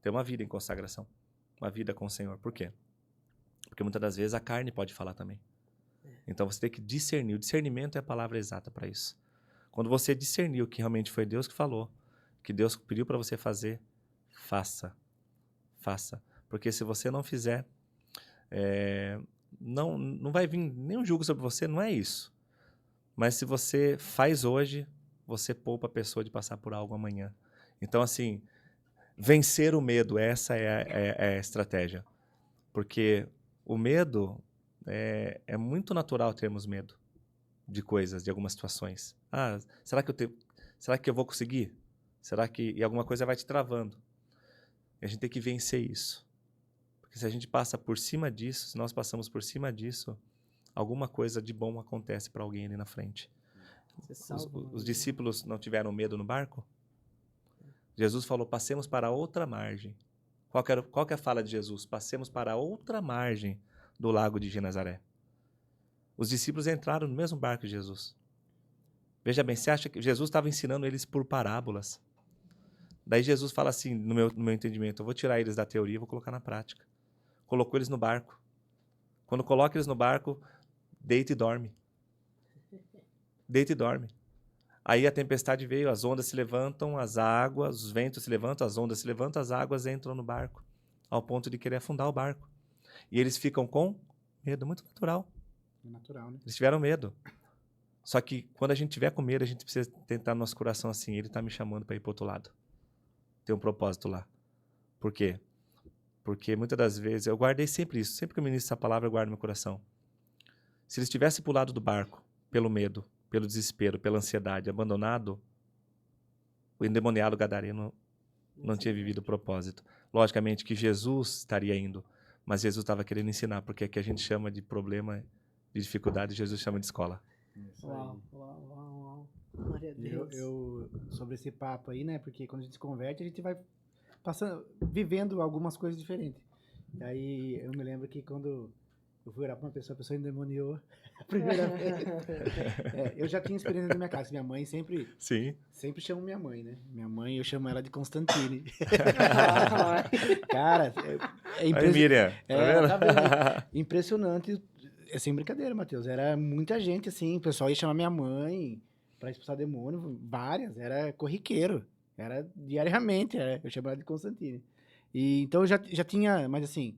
Ter uma vida em consagração. Uma vida com o Senhor. Por quê? Porque muitas das vezes a carne pode falar também. Então você tem que discernir. O discernimento é a palavra exata para isso. Quando você discerniu que realmente foi Deus que falou, que Deus pediu para você fazer, faça. Faça. Porque se você não fizer, não vai vir nenhum julgo sobre você, não é isso. Mas se você faz hoje, você poupa a pessoa de passar por algo amanhã. Então, assim, vencer o medo, essa é a estratégia. Porque o medo, é muito natural termos medo de coisas, de algumas situações. Ah, será que eu vou conseguir? E alguma coisa vai te travando. E a gente tem que vencer isso. Porque se a gente passa por cima disso, se nós passamos por cima disso, alguma coisa de bom acontece para alguém ali na frente. Os discípulos não tiveram medo no barco? Jesus falou, passemos para outra margem. Qual que é a fala de Jesus? Passemos para outra margem do lago de Genezaré. Os discípulos entraram no mesmo barco de Jesus. Veja bem, você acha que Jesus estava ensinando eles por parábolas? Daí Jesus fala assim, no meu entendimento, eu vou tirar eles da teoria e vou colocar na prática. Colocou eles no barco. Quando coloca eles no barco, deita e dorme. Deita e dorme. Aí a tempestade veio, as ondas se levantam, os ventos se levantam, as ondas se levantam, as águas entram no barco, ao ponto de querer afundar o barco. E eles ficam com medo, muito natural. É natural, né? Eles tiveram medo. Só que quando a gente tiver com medo, a gente precisa tentar no nosso coração assim, ele está me chamando para ir para o outro lado. Tem um propósito lá. Por quê? Porque muitas das vezes, eu guardei sempre isso, sempre que eu ministro essa palavra, eu guardo no meu coração. Se eles tivessem pulado do barco, pelo medo, pelo desespero, pela ansiedade, abandonado, o endemoniado gadareno não tinha vivido o propósito. Logicamente que Jesus estaria indo, mas Jesus estava querendo ensinar, porque aqui a gente chama de problema, de dificuldade, Jesus chama de escola. Uau. Glória a Deus. Eu sobre esse papo aí, né? Porque quando a gente se converte, a gente vai vivendo algumas coisas diferentes. E aí eu me lembro que quando eu fui orar para uma pessoa, a pessoa endemoniou a primeira vez. Eu já tinha experiência na minha casa. Minha mãe sempre chama minha mãe, né? Minha mãe, eu chamo ela de Constantine. Cara, é impressionante. Miriam, tá vendo? Impressionante. É sem brincadeira, Matheus. Era muita gente, assim. O pessoal ia chamar minha mãe para expulsar demônio. Várias. Era corriqueiro. Era diariamente. Eu chamava de Constantine. E, então, eu já tinha... Mas, assim,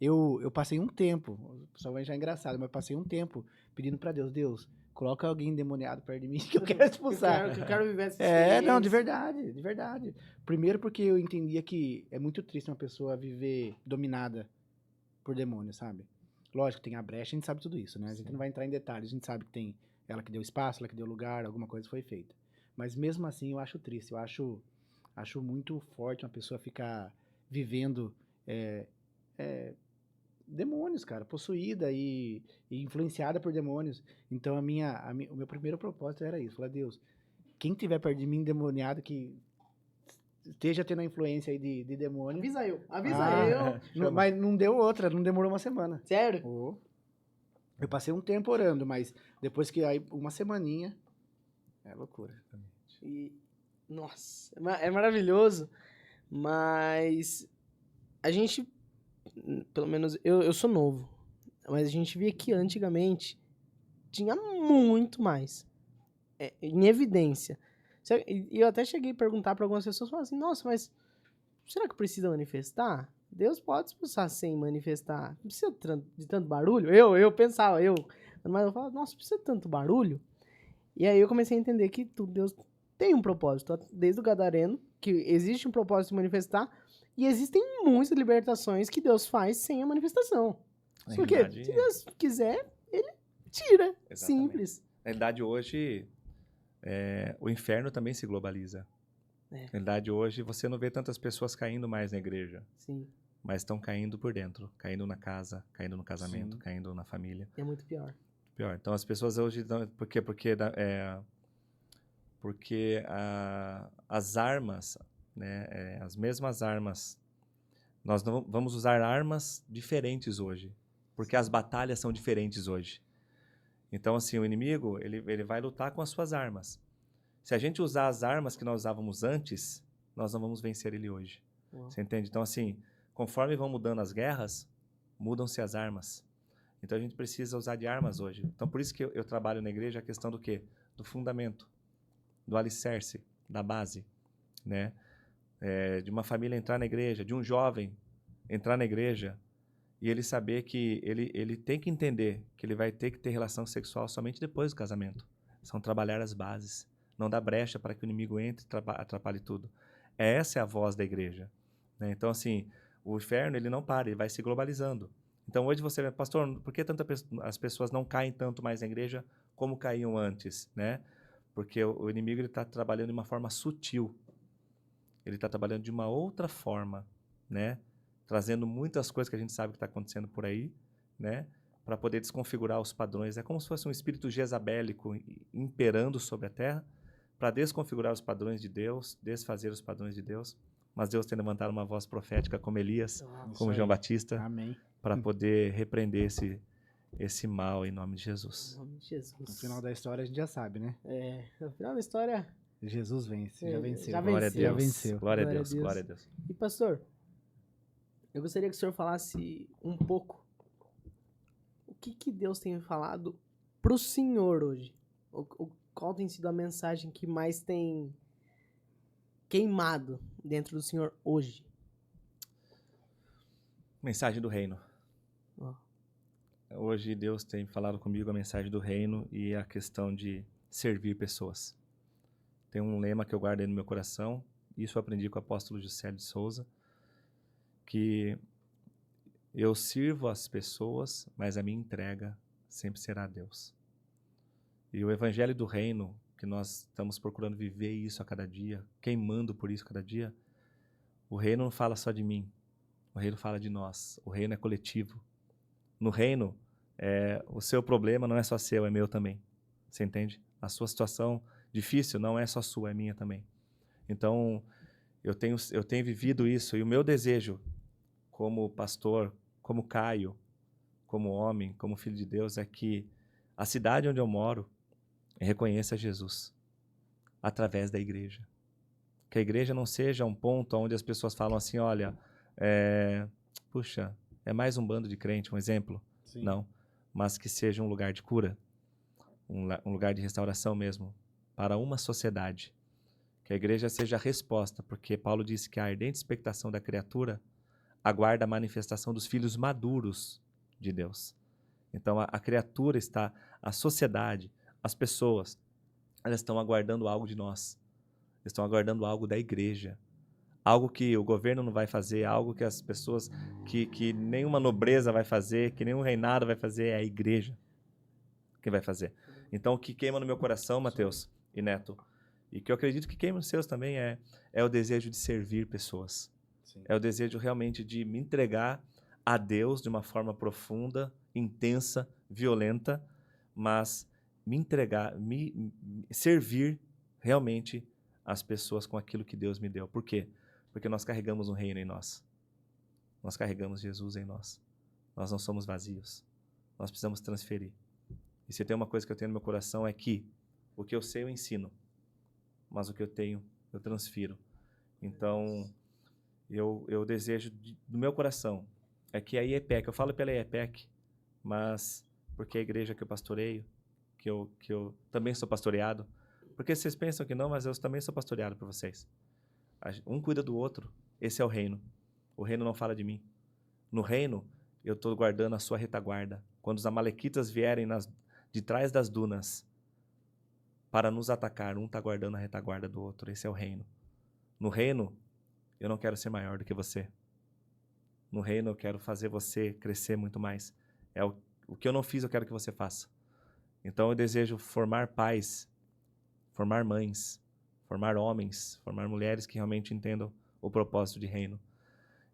eu passei um tempo. O pessoal vai achar engraçado, mas passei um tempo pedindo para Deus, coloca alguém endemoniado perto de mim que eu quero expulsar. eu quero viver essa experiência. Não, de verdade. Primeiro porque eu entendia que é muito triste uma pessoa viver dominada por demônio, sabe? Lógico, tem a brecha, a gente sabe tudo isso, né? A gente não vai entrar em detalhes, a gente sabe que tem ela que deu espaço, ela que deu lugar, alguma coisa foi feita. Mas mesmo assim eu acho triste, eu acho muito forte uma pessoa ficar vivendo demônios, cara, possuída e influenciada por demônios. Então o meu primeiro propósito era isso, falar, Deus, quem tiver perto de mim endemoniado, que esteja tendo a influência aí de demônio. Avisa eu. Mas não deu outra, não demorou uma semana. Sério? Oh. Eu passei um tempo orando, mas depois que aí, uma semaninha, é loucura. E, nossa, é maravilhoso, mas a gente, pelo menos eu sou novo, mas a gente via que antigamente tinha muito mais em evidência. E eu até cheguei a perguntar para algumas pessoas, falaram assim, nossa, mas será que precisa manifestar? Deus pode expulsar sem manifestar. Não precisa de tanto barulho? Eu pensava, mas eu falava, nossa, precisa de tanto barulho? E aí eu comecei a entender que Deus tem um propósito, desde o Gadareno, que existe um propósito de manifestar, e existem muitas libertações que Deus faz sem a manifestação. Porque se Deus quiser, ele tira. Exatamente. Simples. Na realidade, hoje, o inferno também se globaliza. Na realidade, hoje, você não vê tantas pessoas caindo mais na igreja. Sim. Mas estão caindo por dentro. Caindo na casa, caindo no casamento, sim, caindo na família. É muito pior. Então, as pessoas hoje... Por quê? Porque as armas, né, as mesmas armas, nós não vamos usar armas diferentes hoje, porque as batalhas são diferentes hoje. Então, assim, o inimigo, ele vai lutar com as suas armas. Se a gente usar as armas que nós usávamos antes, nós não vamos vencer ele hoje. Uau. Você entende? Então, assim, conforme vão mudando as guerras, mudam-se as armas. Então, a gente precisa usar de armas hoje. Então, por isso que eu trabalho na igreja a questão do quê? Do fundamento, do alicerce, da base, né? De uma família entrar na igreja, de um jovem entrar na igreja e ele saber que ele tem que entender que ele vai ter que ter relação sexual somente depois do casamento. São trabalhar as bases, não dar brecha para que o inimigo entre e atrapalhe tudo. Essa é a voz da igreja, né? Então, assim, o inferno ele não para, ele vai se globalizando. Então, hoje você vê, pastor, por que as pessoas não caem tanto mais na igreja como caíam antes, né? Porque o inimigo está trabalhando de uma forma sutil. Ele está trabalhando de uma outra forma, né? Trazendo muitas coisas que a gente sabe que está acontecendo por aí, né? Para poder desconfigurar os padrões. É como se fosse um espírito jezabélico imperando sobre a terra para desconfigurar os padrões de Deus, desfazer os padrões de Deus. Mas Deus tem levantado uma voz profética como Elias, como João Batista, para poder repreender esse mal em nome de Jesus. Em nome de Jesus. No final da história a gente já sabe, né? No final da história... Jesus vence, já venceu. Glória a Deus. Já venceu. Glória a Deus, glória a Deus. E pastor, eu gostaria que o senhor falasse um pouco o que Deus tem falado pro senhor hoje. Qual tem sido a mensagem que mais tem queimado dentro do senhor hoje? Mensagem do reino. Oh. Hoje Deus tem falado comigo a mensagem do reino e a questão de servir pessoas. Tem um lema que eu guardei no meu coração, isso eu aprendi com o apóstolo Juscelio de Souza, que eu sirvo as pessoas, mas a minha entrega sempre será a Deus. E o evangelho do reino, que nós estamos procurando viver isso a cada dia, queimando por isso a cada dia, o reino não fala só de mim, o reino fala de nós, o reino é coletivo. No reino, o seu problema não é só seu, é meu também. Você entende? A sua situação difícil não é só sua, é minha também. Então, eu tenho vivido isso, e o meu desejo, como pastor, como Caio, como homem, como filho de Deus, é que a cidade onde eu moro reconheça Jesus através da igreja. Que a igreja não seja um ponto onde as pessoas falam assim, olha, puxa, é mais um bando de crente, um exemplo. Sim. Não, mas que seja um lugar de cura, um lugar de restauração mesmo, para uma sociedade. Que a igreja seja a resposta, porque Paulo disse que a ardente expectação da criatura aguarda a manifestação dos filhos maduros de Deus. Então a criatura está, a sociedade, as pessoas, elas estão aguardando algo de nós. Estão aguardando algo da igreja. algo que o governo não vai fazer, algo que as pessoas, que nenhuma nobreza vai fazer, que nenhum reinado vai fazer, é a igreja que vai fazer. Então, o que queima no meu coração, Mateus e Neto, e que eu acredito que queima nos seus também, é o desejo de servir pessoas. Sim. É o desejo realmente de me entregar a Deus de uma forma profunda, intensa, violenta, mas me entregar, servir realmente as pessoas com aquilo que Deus me deu. Por quê? Porque nós carregamos um reino em nós. Nós carregamos Jesus em nós. Nós não somos vazios. Nós precisamos transferir. E se tem uma coisa que eu tenho no meu coração é que o que eu sei eu ensino, mas o que eu tenho eu transfiro. Então, eu desejo do meu coração é que a IEPEC, eu falo pela IEPEC, mas porque é a igreja que eu pastoreio, que eu também sou pastoreado, porque vocês pensam que não, mas eu também sou pastoreado por vocês. Um cuida do outro, esse é o reino. O reino não fala de mim. No reino, eu estou guardando a sua retaguarda. Quando os amalequitas vierem de trás das dunas para nos atacar, um está guardando a retaguarda do outro. Esse é o reino. No reino, eu não quero ser maior do que você. No reino, eu quero fazer você crescer muito mais. O que eu não fiz, eu quero que você faça. Então, eu desejo formar pais, formar mães, formar homens, formar mulheres que realmente entendam o propósito de reino.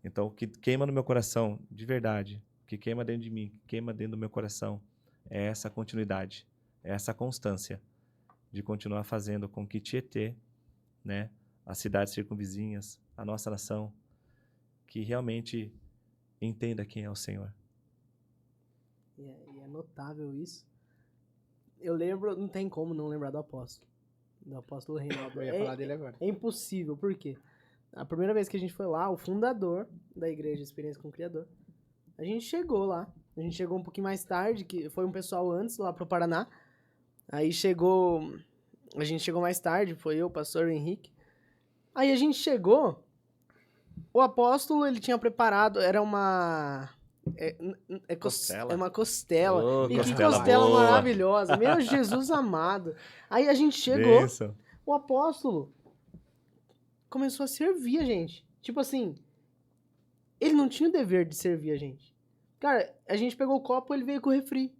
Então, o que queima no meu coração, de verdade, o que queima dentro de mim, o que queima dentro do meu coração, é essa continuidade, é essa constância de continuar fazendo com que Tietê, né, as cidades circunvizinhas, a nossa nação, que realmente entenda quem é o Senhor. E é notável isso. Eu lembro, não tem como não lembrar do apóstolo Reinaldo. Eu ia falar dele agora. É impossível, por quê? A primeira vez que a gente foi lá, o fundador da igreja Experiência com o Criador, a gente chegou lá. A gente chegou um pouquinho mais tarde, que foi um pessoal antes lá pro Paraná. Aí a gente chegou mais tarde, foi eu, o pastor Henrique. Aí a gente chegou, o apóstolo, ele tinha preparado, era uma... Costela. É uma costela. Oh, E que costela costela boa. maravilhosa. Meu Jesus amado. Aí a gente chegou, Bênção. o apóstolo começou a servir a gente. Tipo assim, ele não tinha o dever de servir a gente. Cara, a gente pegou o copo, ele veio com o refri.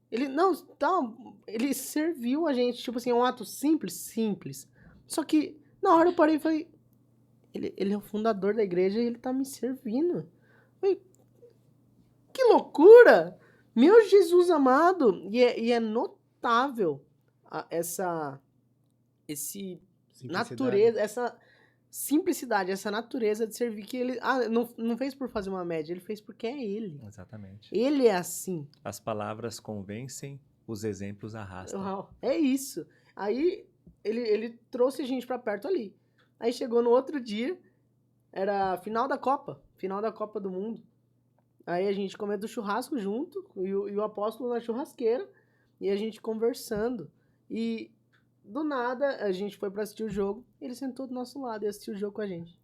Ele serviu a gente. Tipo assim, é um ato simples. Só que, na hora eu parei e falei, ele é o fundador da igreja e ele tá me servindo. Eu falei, que loucura! Meu Jesus amado! E é notável essa natureza, essa simplicidade, essa natureza de servir que ele... não fez por fazer uma média, ele fez porque é ele. Exatamente. Ele é assim. As palavras convencem, os exemplos arrastam. Uau, é isso. Aí ele trouxe a gente pra perto ali. Aí chegou no outro dia, era final da Copa do Mundo. Aí a gente comendo churrasco junto, e o apóstolo na churrasqueira, e a gente conversando. E do nada a gente foi pra assistir o jogo, ele sentou do nosso lado e assistiu o jogo com a gente.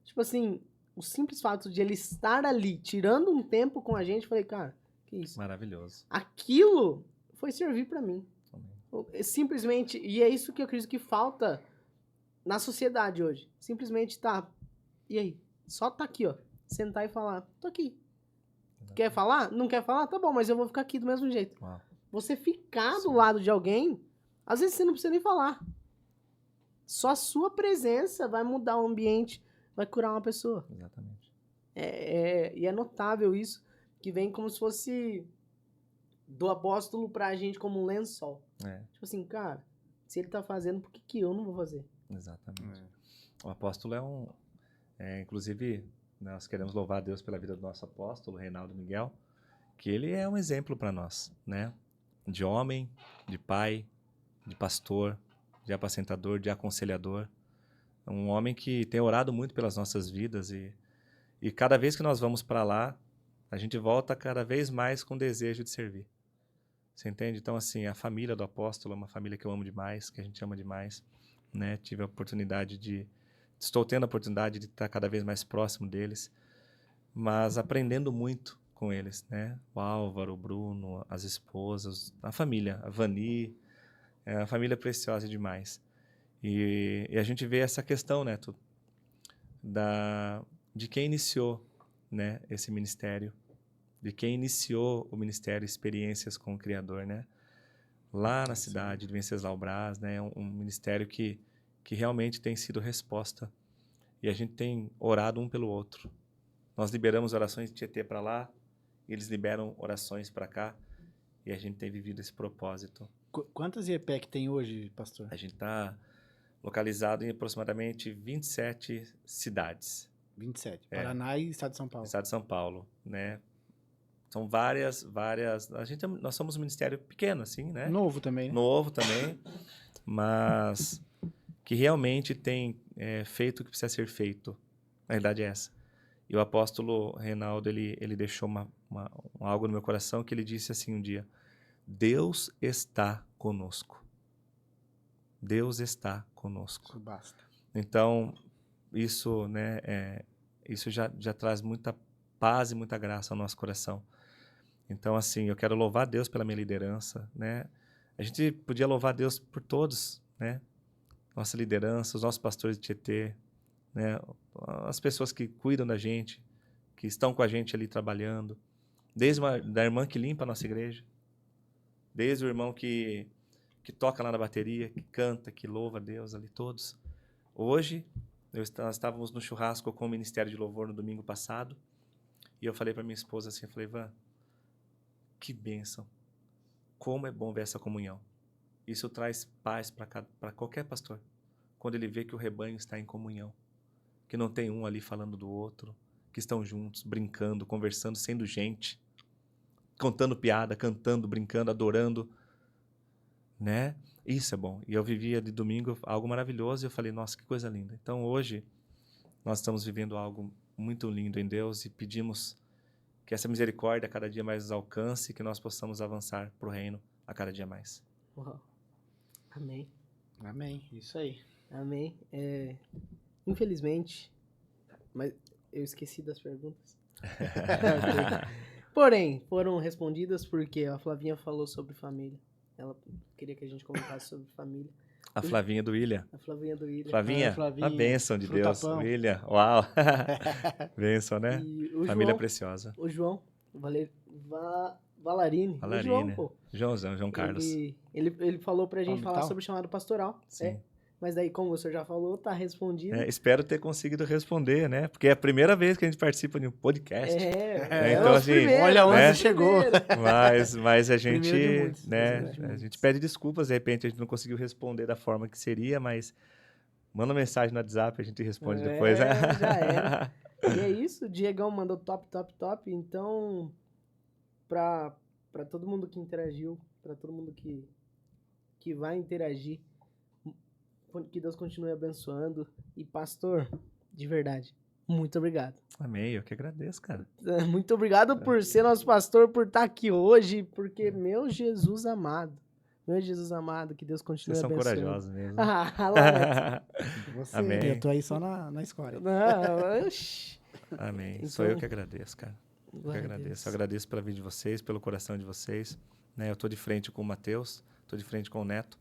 Tipo assim, o simples fato de ele estar ali, tirando um tempo com a gente, falei, cara, que isso? Maravilhoso. Aquilo foi servir pra mim. Amém. Simplesmente, e é isso que eu acredito que falta na sociedade hoje. Simplesmente tá, e aí? Só tá aqui, ó. Sentar e falar, tô aqui. Quer falar? Não quer falar? Tá bom, mas eu vou ficar aqui do mesmo jeito. Uau. Você ficar do Sim. lado de alguém, às vezes você não precisa nem falar. Só a sua presença vai mudar o ambiente, vai curar uma pessoa. Exatamente. E é notável isso, que vem como se fosse do apóstolo pra gente como um lençol. Tipo assim, cara, se ele tá fazendo, por que eu não vou fazer? Exatamente. O apóstolo inclusive, nós queremos louvar a Deus pela vida do nosso apóstolo, Reinaldo Miguel, que ele é um exemplo para nós, né? De homem, de pai, de pastor, de apacentador, de aconselhador. Um homem que tem orado muito pelas nossas vidas e cada vez que nós vamos para lá, a gente volta cada vez mais com desejo de servir. Você entende? Então, assim, a família do apóstolo é uma família que eu amo demais, que a gente ama demais, né? Estou tendo a oportunidade de estar cada vez mais próximo deles, mas aprendendo muito com eles, né? O Álvaro, o Bruno, as esposas, a família, a Vani, é uma família preciosa demais. E a gente vê essa questão, né? de quem iniciou, né, esse ministério, de quem iniciou o ministério Experiências com o Criador, né? Lá na cidade de Venceslau Braz, né? Um ministério que realmente tem sido resposta. E a gente tem orado um pelo outro. Nós liberamos orações de Tietê para lá, e eles liberam orações para cá, e a gente tem vivido esse propósito. Quantas IEPEC tem hoje, pastor? A gente está localizado em aproximadamente 27 cidades. 27. Paraná e Estado de São Paulo. Estado de São Paulo, né? São várias... Nós somos um ministério pequeno, assim, né? Novo também, né? Novo também, mas que realmente tem feito o que precisa ser feito. Na verdade é essa. E o apóstolo Reinaldo, ele deixou algo no meu coração que ele disse assim um dia: Deus está conosco. Deus está conosco. Isso basta. Então, isso, né, isso já traz muita paz e muita graça ao nosso coração. Então, assim, eu quero louvar Deus pela minha liderança, né? A gente podia louvar Deus por todos, né? Nossa liderança, os nossos pastores de Tietê, né? As pessoas que cuidam da gente, que estão com a gente ali trabalhando, desde da irmã que limpa a nossa igreja, desde o irmão que toca lá na bateria, que canta, que louva a Deus ali, todos. Hoje, nós estávamos no churrasco com o Ministério de Louvor no domingo passado, e eu falei para minha esposa assim, eu falei: Ivan, que bênção, como é bom ver essa comunhão. Isso traz paz para qualquer pastor, quando ele vê que o rebanho está em comunhão, que não tem um ali falando do outro, que estão juntos, brincando, conversando, sendo gente, contando piada, cantando, brincando, adorando, né? Isso é bom. E eu vivia de domingo algo maravilhoso e eu falei: nossa, que coisa linda. Então hoje nós estamos vivendo algo muito lindo em Deus e pedimos que essa misericórdia a cada dia mais nos alcance e que nós possamos avançar para o reino a cada dia mais. Uau. Amém. Amém. Isso aí. Amém. Infelizmente, mas eu esqueci das perguntas. Porém, foram respondidas porque a Flavinha falou sobre família. Ela queria que a gente comentasse sobre família. A Flavinha do William. A Flavinha do William. Flavinha, Flavinha, a bênção de Deus. Frutapão. William, uau. Bênção, né? E o Família João, preciosa. o João, Valarini. O João, pô. Joãozão, João Carlos. Ele falou pra gente Palmital? falar sobre o chamado pastoral. Sim. Mas daí, como o senhor já falou, tá respondido. Espero ter conseguido responder, né? Porque é a primeira vez que a gente participa de um podcast. Então, os assim, primeiros, olha onde né? chegou. Mas a gente, Primeiro de muitos, né? primeiro de A muitos. gente pede desculpas, de repente a gente não conseguiu responder da forma que seria, mas manda mensagem no WhatsApp, a gente responde depois, né? Já era. E é isso, o Diegão mandou top. Então, pra todo mundo que interagiu, pra todo mundo que vai interagir, que Deus continue abençoando. E, pastor, de verdade, muito obrigado. Amém, eu que agradeço, cara. Muito obrigado por ser nosso pastor, por estar aqui hoje, porque, meu Jesus amado, que Deus continue Vocês são abençoando. corajosos mesmo. Você, Amém. eu tô aí só na escória. Não, oxi. Amém. Então, Sou eu que agradeço, cara. Eu que Glória a agradeço. Deus. Eu agradeço pela vida de vocês, pelo coração de vocês. Né? Eu tô de frente com o Matheus, tô de frente com o Neto.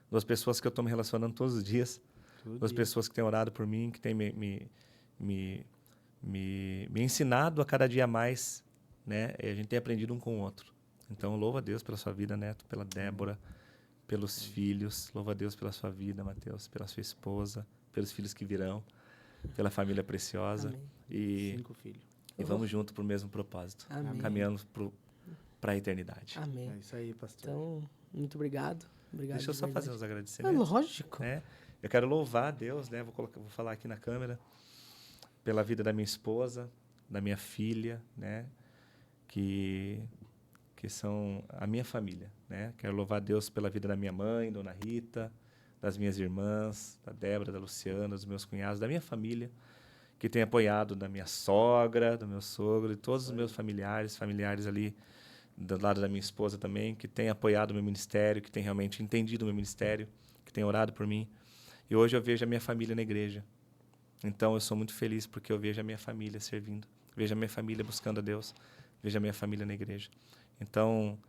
Duas pessoas que eu tô me relacionando todos os dias. Duas pessoas que têm orado por mim, que têm me ensinado a cada dia mais, né? E a gente tem aprendido um com o outro. Então, louvo a Deus pela sua vida, Neto, pela Débora, pelos filhos. Louvo a Deus pela sua vida, Matheus, pela sua esposa, pelos filhos que virão, pela família preciosa. Amém. E 5 filhos. vamos junto para o mesmo propósito. Amém. Caminhando para a eternidade. Amém. É isso aí, pastor. Então, muito obrigado. Obrigado. Deixa eu de só verdade. fazer os É agradecimentos. lógico. Né? Eu quero louvar a Deus, né? Vou falar aqui na câmera, pela vida da minha esposa, da minha filha, né? Que são a minha família, né? Quero louvar a Deus pela vida da minha mãe, Dona Rita, das minhas irmãs, da Débora, da Luciana, dos meus cunhados, da minha família, que tem apoiado, da minha sogra, do meu sogro, e todos os meus familiares ali do lado da minha esposa também, que tem apoiado o meu ministério, que tem realmente entendido o meu ministério, que tem orado por mim. E hoje eu vejo a minha família na igreja. Então eu sou muito feliz porque eu vejo a minha família servindo, vejo a minha família buscando a Deus, vejo a minha família na igreja. Então,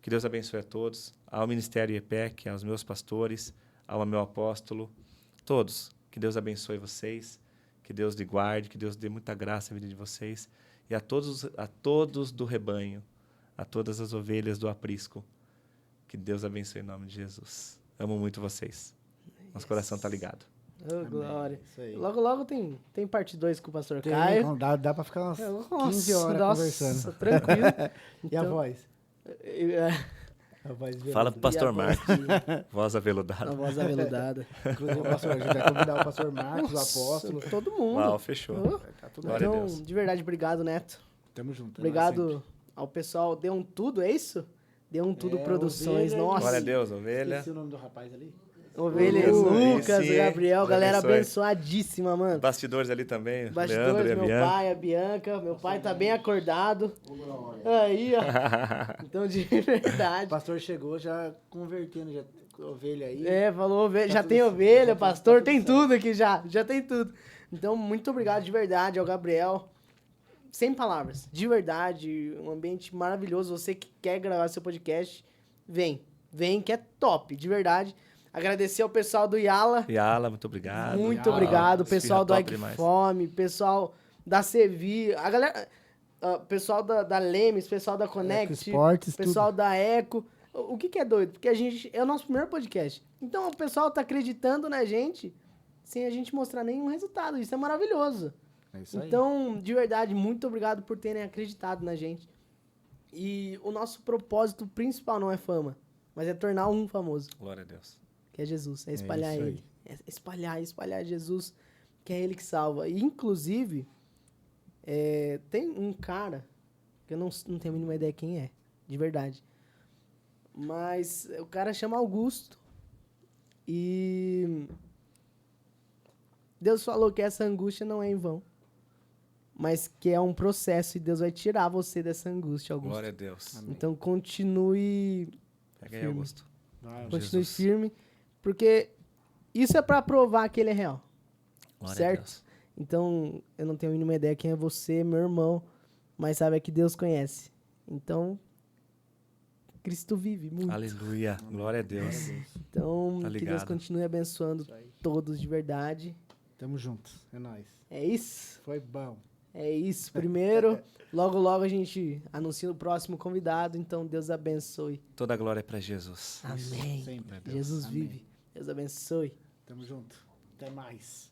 que Deus abençoe a todos, ao Ministério IEPEC, aos meus pastores, ao meu apóstolo, todos. Que Deus abençoe vocês, Que Deus lhe guarde, que Deus dê muita graça à vida de vocês. E a todos do rebanho, a todas as ovelhas do aprisco, que Deus abençoe em nome de Jesus. Amo muito vocês. Nosso coração tá ligado. Ô, glória. Isso aí. Logo, logo tem parte 2 com o pastor Caio. Dá pra ficar umas Nossa, 15 horas conversando. Tranquilo. E a Então, voz? é, A voz Fala pro pastor e a voz Marcos. de- Voz A aveludada. voz aveludada. Inclusive, o pastor, a gente vai convidar o pastor Marcos, o apóstolo. Todo mundo. Uau, fechou. Oh, Tá tudo Glória bem. a então, Deus. de verdade, obrigado, Neto. Tamo junto. Obrigado ao pessoal. Deu um tudo, é isso? Deu um tudo Produções. Ovelha e- Nossa. Glória a Deus, ovelha. Esqueci o nome do rapaz ali. Ovelha, Lucas, Lucas, aí sim, Gabriel, hein? galera Abençoe. abençoadíssima, mano. Bastidores ali também. Leandro Bastidores, e a meu Bianca. pai, a Bianca. Meu pai tá bem acordado. Aí, ó. Então, de O verdade. pastor chegou já convertendo já ovelha aí. É, falou, ovelha. Tá Já tudo tem certo, ovelha, tá pastor, tudo tem certo. tudo aqui já. Já tem tudo. Então, muito obrigado de verdade ao Gabriel. Sem palavras. De verdade. Um ambiente maravilhoso. Você que quer gravar seu podcast, vem. Vem, que é top, de verdade. Agradecer ao pessoal do Yala. Yala, muito obrigado. Muito Yala. obrigado. Esfirra Pessoal do top Ike demais. Fome, pessoal da Sevi, a galera, pessoal da Lemes, pessoal da Connect, Esportes, pessoal da Eco. O que é doido? Porque a gente é o nosso primeiro podcast. Então o pessoal tá acreditando na gente sem a gente mostrar nenhum resultado. Isso é maravilhoso. É isso aí. Então, de verdade, muito obrigado por terem acreditado na gente. E o nosso propósito principal não é fama, mas é tornar um famoso, Glória a Deus. que é Jesus, é espalhar isso aí. ele. É espalhar Jesus, que é ele que salva. E, inclusive, tem um cara, que eu não tenho a mínima ideia quem é, de verdade. Mas o cara chama Augusto. E Deus falou que essa angústia não é em vão, mas que é um processo e Deus vai tirar você dessa angústia, Augusto. Glória a Deus. Amém. Então continue Pega aí, firme. Augusto. Vai, Continue Jesus. firme, porque isso é pra provar que ele é real. Glória Certo? a Deus. Então, eu não tenho a mínima ideia quem é você, meu irmão, mas sabe que Deus conhece. Então, Cristo vive muito. Aleluia. Glória a Deus. Então, Tá que Deus ligado. continue abençoando Isso aí. todos de verdade. Tamo junto. É nóis. É isso? Foi bom. É isso. Primeiro, logo a gente anuncia o próximo convidado. Então, Deus abençoe. Toda a glória é para Jesus. Amém. Sempre. Jesus Amém. vive. Deus abençoe. Tamo junto. Até mais.